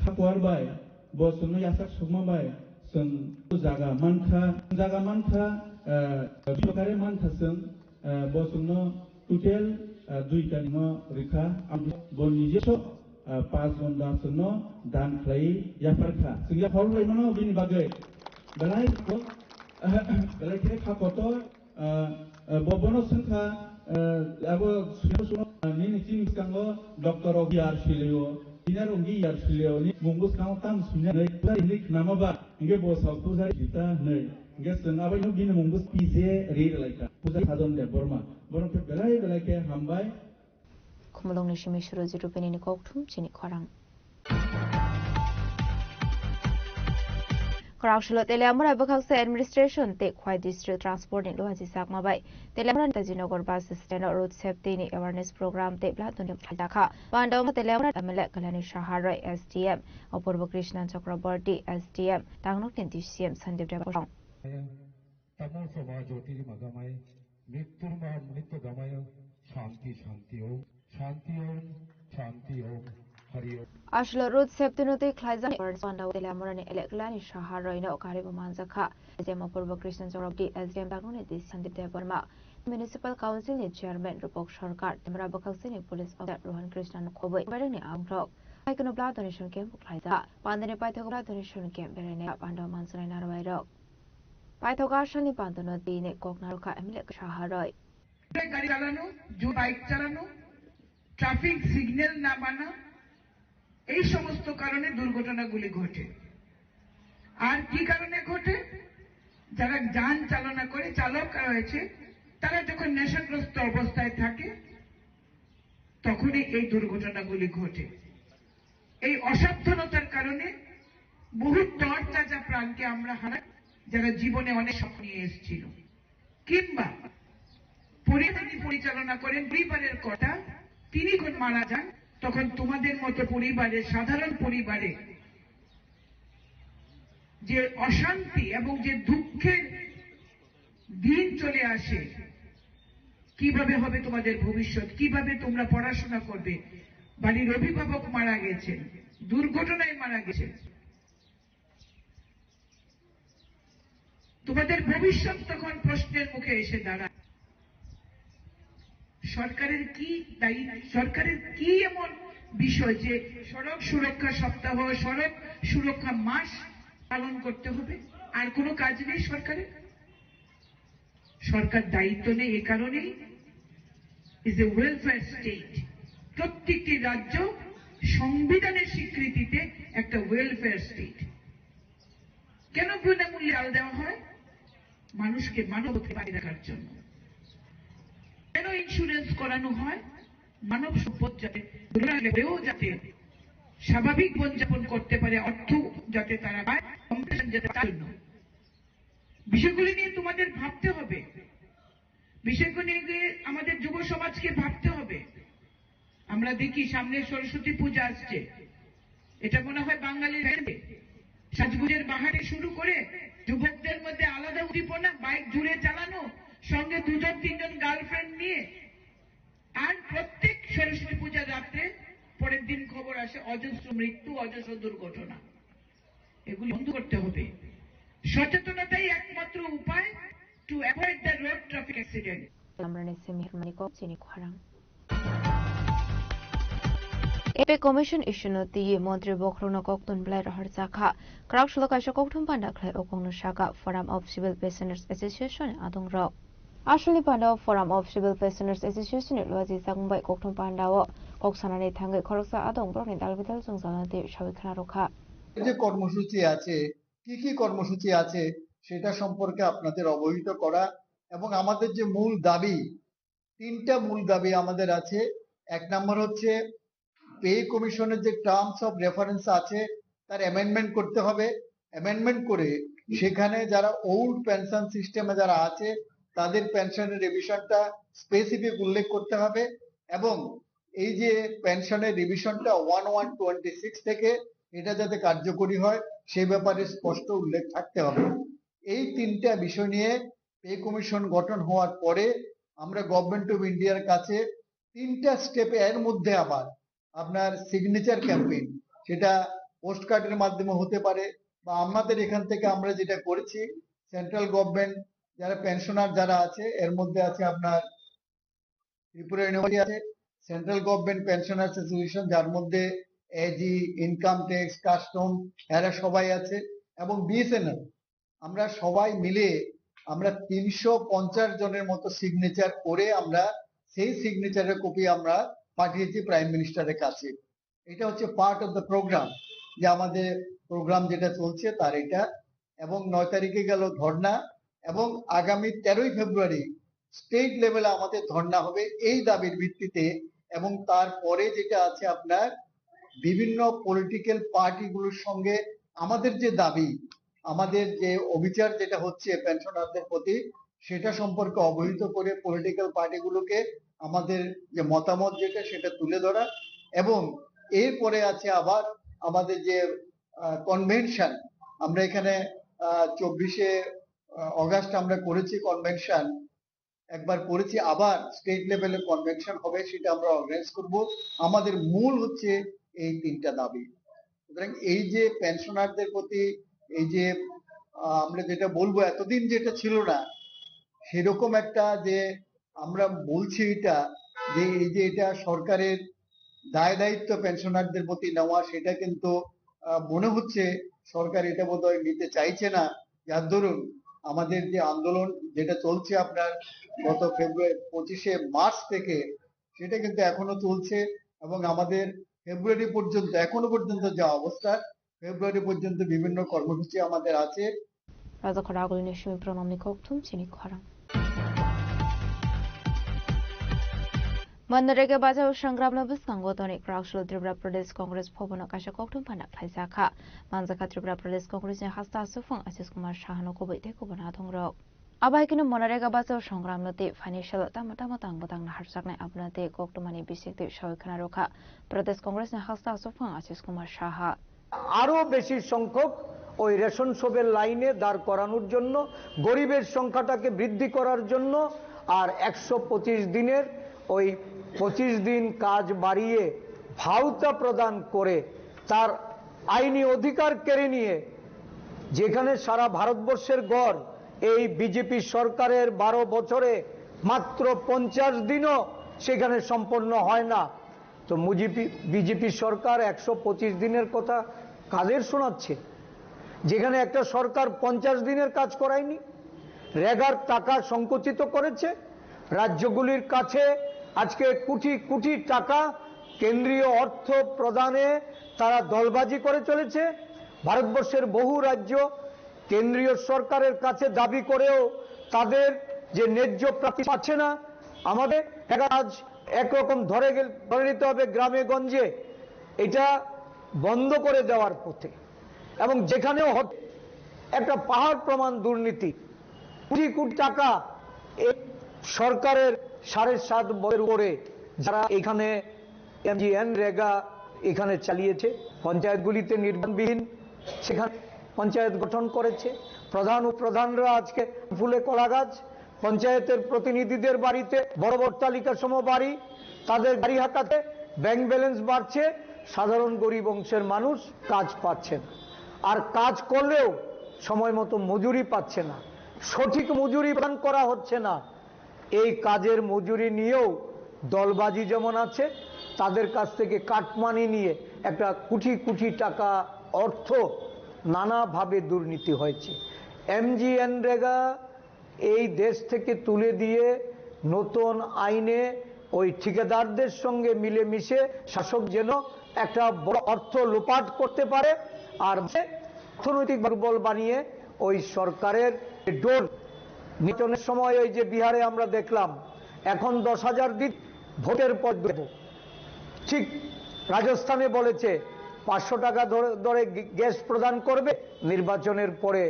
khakwar bai bo sunu yasak sugma bai जों जागा मानखा सरकारि मानखाजों बसनो total 2 तानिनो रेखा बो निजेस 5 घन्टा सनो दान खाइ याफारखा जोंया हरलायमनो बिनि बागै बेलाय के खाखतो बबनो संखा आबो सुनो नि निथिं कांगो डॉक्टर अगियार सिलेयो Dinar ungi yar sileo ni mungus kau tam sunya nei pula ini nama ba inge bo sau tu sari kita nei inge senga ba ini bini mungus pise real laika puzai hadon de borma boron ke belai ke hambai kumulong ni shimi shuru ziru peni ni koktum chini korang Korangshulot Telemura Bakakse Administration take Khwai District Transport in Luhaji Sakmabai. Telemura Tajinogor Bus System Road Safety Awareness Program Te Platinum Daka. Bandong Telemura Amalek Kalani Shahara STM Opurbo Krishnan Chakraborty STM Tangnok Kenti CM Sandip Devang. Tamo Samajoti Magamai Miturma Mritya Gamaya Shanti Om Hariyo Ashla Road Safety Note Klaisan Banda Telemura ni Eleklani Shahara ina Okari Manzaka STM Opurbo Krishnan Chakraborty STM Tangnok Kenti Sandip Devang. Municipal Council ni Chairman Rupok Sarkar Temra Bakakse ni Police Officer Rohan Krishnan Khoboi Barani Amrok Ikono blood donation camp Klaisa Pandane Paitho blood donation camp Berene Pando Mansunai Narwairok Paitho Gashani Pandono Dine Koknaruka Emilek Shaharoi গাড়ি চালানো bike চালানো traffic signal না মানা এই সমস্ত কারণে দুর্ঘটনাগুলি ঘটে আর কি কারণে ঘটে যারা যান চালনা করে চালক রয়েছে তারা যখন নেশাগ্রস্ত অবস্থায় থাকে তখনই এই দুর্ঘটনাগুলি ঘটে এই অসাবধানতার কারণে বহু তরতাজা প্রাণকে আমরা হারাই যারা জীবনে অনেক স্বপ্ন নিয়ে এসেছিল কিংবা পরিচালনা করেন পরিবারের কথা তিনি যখন মারা যান তখন তোমাদের মতো পরিবারে সাধারণ পরিবারে যে অশান্তি এবং যে দুঃখের দিন চলে আসে কিভাবে হবে তোমাদের ভবিষ্যৎ কিভাবে তোমরা পড়াশোনা করবে বাড়ির অভিভাবক মারা গেছেন দুর্ঘটনায় মারা গেছেন তোমাদের ভবিষ্যৎ তখন প্রশ্নের মুখে এসে দাঁড়ায় সরকারের কি দায়িত্ব সরকারের কি এমন বিষয় যে সড়ক সুরক্ষা সপ্তাহ সড়ক সুরক্ষা মাস পালন করতে হবে আর কোনো কাজ নেই সরকারের সরকার দায়িত্ব নেই এই কারণেই ইজ এ ওয়েলফেয়ার স্টেট প্রত্যেকটি রাজ্য সংবিধানের স্বীকৃতিতে একটা ওয়েলফেয়ার স্টেট কেন বিনামূল্যে আল দেওয়া হয় মানুষকে মানবকে বাঁচিয়ে রাখার জন্য কেন ইন্স্যুরেন্স করানো হয় মানব সম্পদ যাতে দুর্ঘটনাতেও যাতে স্বাভাবিক জীবনযাপন করতে পারে অর্থ যাতে তারা পায় কম্পেনসেশন যাতে তার জন্য বিষয়গুলি নিয়ে তোমাদের ভাবতে হবে বিষয়গুলি নিয়ে আমাদের যুব সমাজকে ভাবতে হবে আমরা দেখি সামনে সরস্বতী পূজা আসছে এটা মনে হয় বাঙালির সাজগুজের বাহারে শুরু করে যুবকদের মধ্যে আলাদা উদ্দীপনা বাইক জুড়ে চালানো সঙ্গে 2-3 গার্লফ্রেন্ড নিয়ে আর প্রত্যেক সরস্বতী পূজার রাত্রে পরের দিন খবর আসে অজস্র মৃত্যু অজস্র দুর্ঘটনা এগুলি বন্ধ করতে হবে সচেতনতাই একমাত্র উপায় to avoid the road traffic accident আমরা নেসে মেহরমানি কো চিনি খরাং এপে কমিশন ইস্যুনতি মন্ত্রী বখরুন কক্তন ব্লাই রহর জাখা ক্রাউড শুলকাশা কক্তন পান্ডা খ্লাই অকংন শাখা forum of civil passengers association আদং রক আসলে পান্ডা forum of civil passengers association লজি জাগংবাই কক্তন পান্ডাও ককসানানি থাঙ্গে খরকসা আদং ব্রকনি দালবিদাল জংজানাতে সবিখানা রখা যে কর্মসূচি আছে কি কর্মসূচি আছে সেটা সম্পর্কে আপনাদের অবহিত করা এবং আমাদের যে মূল দাবি তিনটা মূল দাবি আমাদের আছে। এক নম্বর হচ্ছে পে কমিশনের যে টার্মস অফ রেফারেন্স আছে তার অ্যামেন্ডমেন্ট করতে হবে। অ্যামেন্ডমেন্ট করে সেখানে যারা ওল্ড পেনশন সিস্টেমে যারা আছে তাদের পেনশনের রিভিশনটা স্পেসিফিক উল্লেখ করতে হবে এবং এই যে পেনশনের রিভিশনটা 1/1/26 থেকে এটা যাতে কার্যকরী হয় সেই ব্যাপারে স্পষ্ট উল্লেখ থাকতে হবে। এই তিনটা বিষয় নিয়ে পে কমিশন গঠন হওয়ার পরে আমরা গভর্নমেন্ট অফ ইন্ডিয়ার কাছে তিনটা স্টেপে এর মধ্যে আবার আপনার সিগনেচার ক্যাম্পেইন, সেটা পোস্ট কার্ডের মাধ্যমে হতে পারে বা আমাদের এখান থেকে আমরা যেটা করেছি সেন্ট্রাল গভর্নমেন্ট যারা পেনশনার যারা আছে এর মধ্যে আছে আপনার ত্রিপুরা ইউনিভার্সিটি আছে, সেন্ট্রাল গভর্নমেন্ট পেনশনার্স অ্যাসোসিয়েশন যার মধ্যে এজি, ইনকাম ট্যাক্স, কাস্টম এরা সবাই আছে এবং বিএসএনএল, আমরা সবাই মিলে আমরা 350 জনের মতো সিগনেচার করে আমরা সেই সিগনেচারের কপি আমরা পাঠিয়েছি প্রাইম মিনিস্টারের কাছে। এটা হচ্ছে পার্ট অফ দ্য প্রোগ্রাম, যে আমাদের প্রোগ্রাম যেটা চলছে তার এটা। এবং 9 তারিখে গেল ধর্ণা এবং আগামী 13ই ফেব্রুয়ারি স্টেট লেভেলে আমাদের ধর্ণা হবে এই দাবির ভিত্তিতে। এবং তারপরে যেটা আছে আপনার বিভিন্ন পলিটিক্যাল পার্টিগুলোর সঙ্গে আমাদের যে দাবি, আমাদের যে অবিচার যেটা হচ্ছে পেনশনারদের প্রতি সেটা সম্পর্কে অবহিত করে পলিটিক্যাল পার্টিগুলোকে আমাদের যে মতামত যেটা সেটা তুলে ধরা। এবং এরপরে আছে আবার আমাদের যে কনভেনশন, আমরা এখানে 24শে অগাস্ট আমরা করেছি কনভেনশন, একবার করেছি, আবার স্টেট লেভেলে কনভেনশন হবে, সেটা আমরা অর্গানাইজ করব। আমাদের মূল হচ্ছে এই তিনটা দাবি। সুতরাং এই যে পেনশনারদের প্রতি এই যে আমরা যেটা বলবো এতদিন যেটা ছিল না সেরকম একটা যে আমরা বলছি এটা যে এই যে এটা সরকারের দায় দায়িত্ব পেনশনারদের প্রতি নেওয়া, সেটা কিন্তু মনে হচ্ছে সরকার এটা বোধহয় নিতে চাইছে না। যার দরুন আমাদের যে আন্দোলন যেটা চলছে আপনার গত 25শে মার্চ থেকে সেটা কিন্তু এখনো চলছে এবং আমাদের ফেব্রুয়ারি পর্যন্ত এখনো পর্যন্ত যা অবস্থা ফেব্রুয়ারি পর্যন্ত বিভিন্ন কর্মসূচি আমাদের আছে। রাজাখরাগুলিনের সময় প্রণামী কক্তুম চিনি খরা मनरेगा बाजाव संग्रामनो बिस्कांगो तोनि क्राउशल त्रिपुरा प्रदेश कांग्रेस भवन काशा कक्टुम फाना खाइसाखा मानजाखा त्रिपुरा प्रदेश कांग्रेस नि हास्ता सुफुं आशिष कुमार शाहनो कोबैते कोबना थंग्रो आबाइकिनो मनरेगा बाजाव संग्रामनोते फाइनेंशियल तामतामतांग बतांग हारसाकनाय आपनाते कक्टुमानि बिसेक्ति सयखना रखा प्रदेश कांग्रेस नि हास्ता सुफुं आशिष कुमार शाहा আরো বেশি সংখ্যক ওই রেশন শপের লাইনে দাঁড় করানোর জন্য, গরিবের সংখ্যাটাকে বৃদ্ধি করার জন্য আর 125 দিনের ওই 25 দিন কাজ বাড়িয়ে ভাউতা প্রদান করে তার আইনি অধিকার কেড়ে নিয়ে, যেখানে সারা ভারতবর্ষের গড় এই বিজেপি সরকারের 12 বছরে মাত্র 50 দিনও সেখানে সম্পন্ন হয় না। তো বিজেপি সরকার 125 দিনের কথা কাদের শোনাচ্ছে, যেখানে একটা সরকার 50 দিনের কাজ করায়নি। রেগার টাকা সংকুচিত করেছে, রাজ্যগুলির কাছে আজকে কোটি কোটি টাকা কেন্দ্রীয় অর্থ প্রদানে তারা দলবাজি করে চলেছে। ভারতবর্ষের বহু রাজ্য কেন্দ্রীয় সরকারের কাছে দাবি করেও তাদের যে ন্যায্য প্রাপ্তি পাচ্ছে না। আমাদের কাজ একরকম ধরে নিতে হবে গ্রামে গঞ্জে, এটা বন্ধ করে দেওয়ার পথে। এবং যেখানেও একটা পাহাড় প্রমাণ দুর্নীতি, কোটি কোটি টাকা সরকারের 7.5 বছর পরে যারা এখানে এমজিএনরেগা এখানে চালিয়েছে, পঞ্চায়েতগুলিতে নির্বাচনবিহীন সেখানে পঞ্চায়েত গঠন করেছে, প্রধান উপপ্রধানরা আজকে ফুলে কলা গাছ, পঞ্চায়েতের প্রতিনিধিদের বাড়িতে বড় বড় তালিকা সম বাড়ি, তাদের গাড়ি হাঁকাতে ব্যাংক ব্যালেন্স বাড়ছে, সাধারণ গরিব অংশের মানুষ কাজ পাচ্ছে না। আর কাজ করলেও সময় মতো মজুরি পাচ্ছে না, সঠিক মজুরি প্রদান করা হচ্ছে না। এই কাজের মজুরি নিয়েও দলবাজি যেমন আছে, তাদের কাছ থেকে কাটমানি নিয়ে একটা কোটি কোটি টাকা অর্থ নানাভাবে দুর্নীতি হয়েছে। এমজিএনরেগা এই দেশ থেকে তুলে দিয়ে নতুন আইনে ওই ঠিকাদারদের সঙ্গে মিলেমিশে শাসক যেন একটা বড় অর্থ লোপাট করতে পারে আর অর্থনৈতিক দুর্বল বানিয়ে ওই সরকারের ডোর নির্বাচনের সময় ওই যে বিহারে আমরা দেখলাম এখন 10,000 দিন ভোটের পর দেব। ঠিক রাজস্থানে বলেছে 500 টাকা দরে গ্যাস প্রদান করবে, নির্বাচনের পরে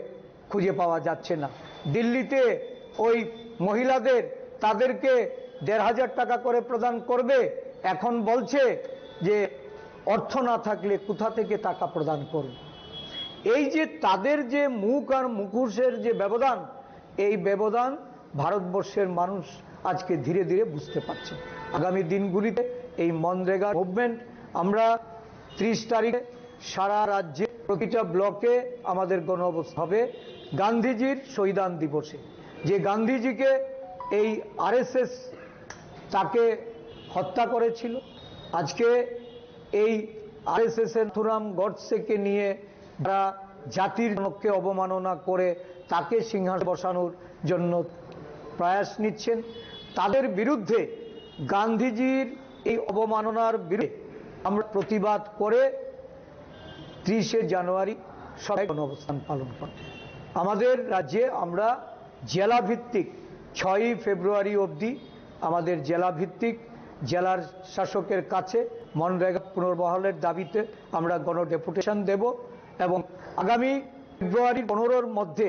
খুঁজে পাওয়া যাচ্ছে না। দিল্লিতে ওই মহিলাদের তাদেরকে 1,500 টাকা করে প্রদান করবে, এখন বলছে যে অর্থ না থাকলে কোথা থেকে টাকা প্রদান করবে। এই যে তাদের যে মুখ আর মুখোশের যে ব্যবধান, এই ব্যবধান ভারতবর্ষের মানুষ আজকে ধীরে ধীরে বুঝতে পারছে। আগামী দিনগুলিতে এই মনরেগা মুভমেন্ট আমরা 30 তারিখে সারা রাজ্যে প্রতিটা ব্লকে আমাদের গণঅবস্থান হবে গান্ধীজির শহীদান দিবসে। যে গান্ধীজিকে এই আরএসএস তাকে হত্যা করেছিল, আজকে এই আরএসএস এর থুরাম গডসেকে নিয়ে যারা জাতির জনককে অবমাননা করে তাকে সিংহাসনে বসানোর জন্য প্রয়াস নিচ্ছেন, তাদের বিরুদ্ধে গান্ধীজির এই অবমাননার বিরুদ্ধে আমরা প্রতিবাদ করে 30শে জানুয়ারি সবাই গণঅবস্থান পালন করব। আমাদের রাজ্যে আমরা জেলা ভিত্তিক 6ই ফেব্রুয়ারি অবধি আমাদের জেলা ভিত্তিক জেলার শাসকের কাছে মনরেগা পুনর্বহালের দাবিতে আমরা গণডেপুটেশন দেব এবং আগামী ফেব্রুয়ারি 15-র মধ্যে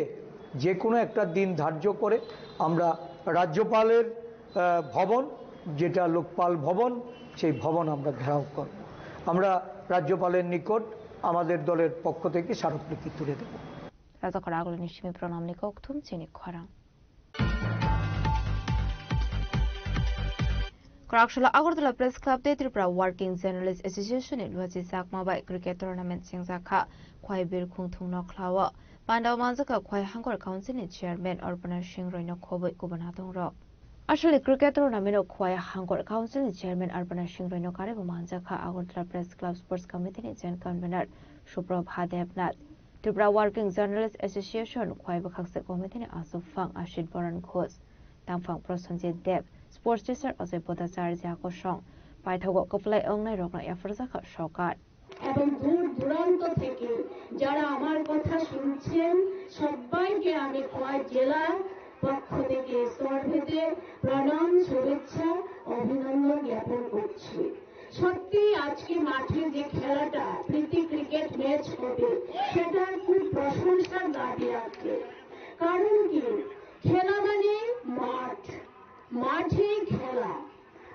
যে কোনো একটা দিন ধার্য করে আমরা রাজ্যপালের ভবন, যেটা লোকপাল ভবন, সেই ভবন আমরা ঘেরাও করব। আমরা রাজ্যপালের নিকট আমাদের দলের পক্ষ থেকে স্মারকলিপি তুলে দেব। রাজাকার আগল নিশ্চিমি প্রণাম নিকক থুম চিনি খরা Karakshila Agartala Press Club de Tripura Working Journalist Association in Luachi Sakma by Cricket Tournament Singzaka Kwai Bir Khung Thung No Klawa Pandaw Manzaka Kwai Hangor Council Chairman Urbana Shingroi No Kobo Kubanatong Ro Actually Cricket Tournament of Kwai Hangor Council Chairman Urbana Shingroi No Karibu Manzaka Agartala Press Club Sports Committee Jen Convener Shuprab Hadebnat Tripura Working Journalist Association Kwai Bakakse Committee Asu Fang Ashid Boran Khos Tangfang Prosanjit Deb Sports Teacher Ozay Bodachar Jako Shong Paithago Koplai Ongnai Rokna Yafarzaka Shokat এবং দূর দূরান্ত থেকে যারা আমার কথা শুনছেন সবাইকে আমি খোয়াই জেলার পক্ষ থেকে স্তরভেদে প্রণাম, শুভেচ্ছা, অভিনন্দন জ্ঞাপন করছি। সত্যি আজকে মাঠে যে খেলাটা প্রীতি ক্রিকেট ম্যাচ হবে সেটা খুব প্রশংসার দাবি রাখে। কারণ কি, খেলা মানে মাঠ, মাঠে খেলা।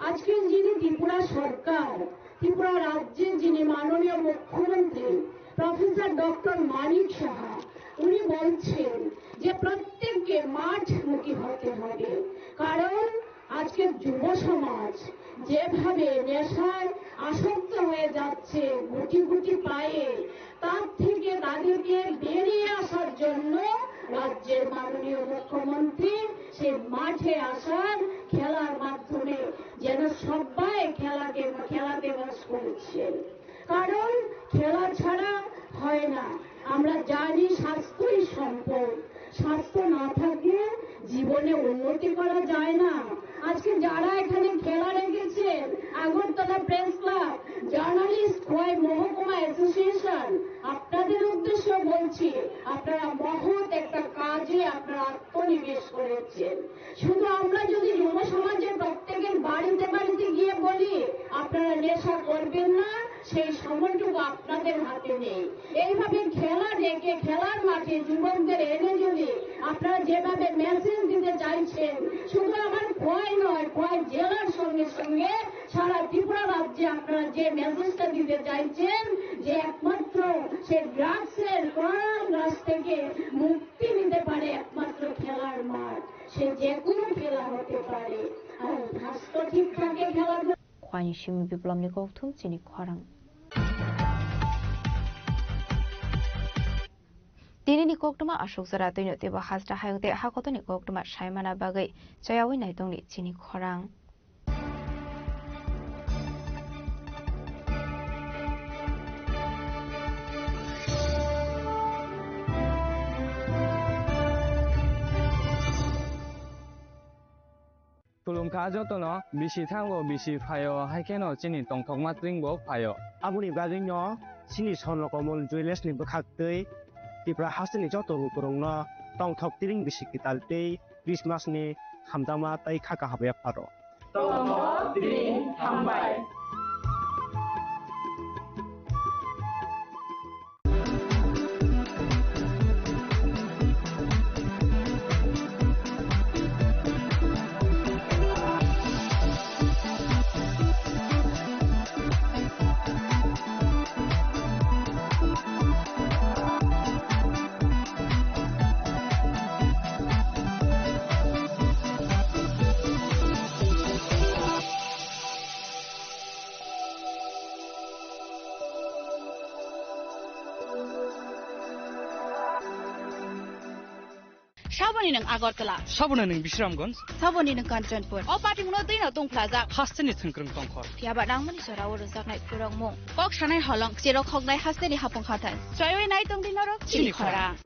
আজকে যিনি ত্রিপুরা সরকার, ত্রিপুরা রাজ্যের যিনি মাননীয় মুখ্যমন্ত্রী প্রফেসর ডক্টর মানিক সাহা, উনি বলছেন যে প্রত্যেককে মাঠমুখী হতে হবে। কারণ আজকের যুব সমাজ যেভাবে নেশায় আসক্ত হয়ে যাচ্ছে গুটি গুটি পায়ে, তার থেকে তাদেরকে বেরিয়ে আসার জন্য রাজ্যের মাননীয় মুখ্যমন্ত্রী সে মাঠে আসার খেলার মাধ্যমে যেন সবাই খেলাতে বাস করেছেন। কারণ খেলা ছাড়া হয় না। আমরা জানি স্বাস্থ্যই সম্পদ, স্বাস্থ্য না থাকলে জীবনে উন্নতি করা যায় না। আজকে যারা এখানে খেলা রেখেছেন, Agartala press club, journalist Khowai মহকুমা অ্যাসোসিয়েশন, আপনাদের উদ্দেশ্য বলছি, আপনারা মহৎ একটা কাজে আপনারা আত্মনিবেশ করেছেন। শুধু আমরা যদি যুব সমাজের প্রত্যেকের বাড়িতে বাড়িতে গিয়ে বলি আপনারা নেশা করবেন না, সেই সময়টুকু আপনাদের হাতে নেই। এইভাবে খেলা ডেকে খেলার মাঠে যুবকদের এনে যদি আপনারা যেভাবে মেসেজ দিতে চাইছেন, শুধু আমার খোয়াই নয়, খোয়াই জেলার সঙ্গে সঙ্গে সারা ত্রিপুরা রাজ্যে আপনারা যে মেসেজটা দিতে চাইছেন যে একমাত্র সে ড্রাগসের গ্রাস থেকে মুক্তি নিতে পারে একমাত্র খেলার মাঠ, সে যে কোনো খেলা হতে পারে। আর স্বাস্থ্য ঠিক থাকে খেলাধুলা Kwani Shimi Biplam Nikok Thum Chini Khorang Dini Nikok Tuma Ashok Zaratu Tiba Hasta Hayute Hakoto Nikok Tuma Shaimana Bagai Chayawi Naitoni Chini Khorang Tulung kajo to no bisi thango bisi phayo haikeno chini tongthok matring bo phayo abuni gajing no chini sonlo komol joyles ni bkhaktei tipra hasni joto kurung no tongthok tiring bisi kitalte Christmas ni hamdama tai khaka habya paro Tomo Dring Hambai. Saboni ng Agartala. Sabona ng Bishramganj. Saboni ng Kanchanpur. O party mo din na tong plaza. Hasteni thengkrang tongkhor. Tiaba nang mani sora wor sak nai purang mo. Kok sanai halong siro khok nai hasteni hapong khatan. Soyoi nai tong dinaro chini khora.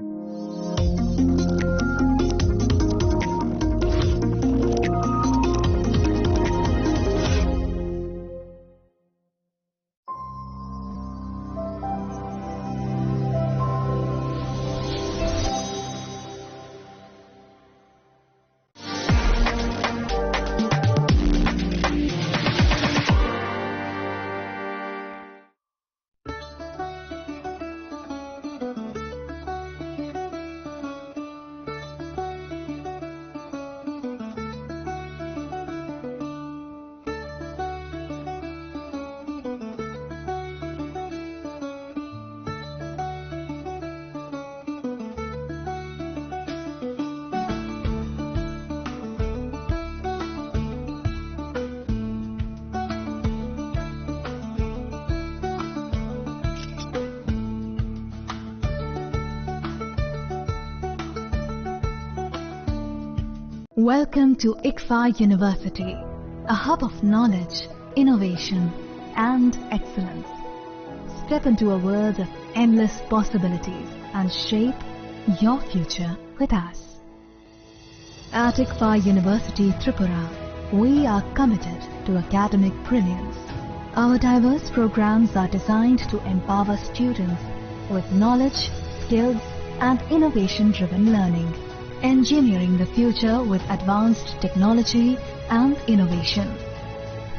Welcome to ICFA University, a hub of knowledge, innovation, and excellence. Step into a world of endless possibilities and shape your future with us. At ICFA University, Tripura, we are committed to academic brilliance. Our diverse programs are designed to empower students with knowledge, skills, and innovation-driven learning. Engineering the future with advanced technology and innovation.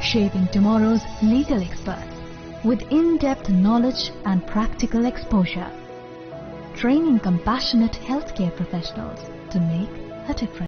Shaping tomorrow's legal experts with in-depth knowledge and practical exposure. Training compassionate healthcare professionals to make a difference.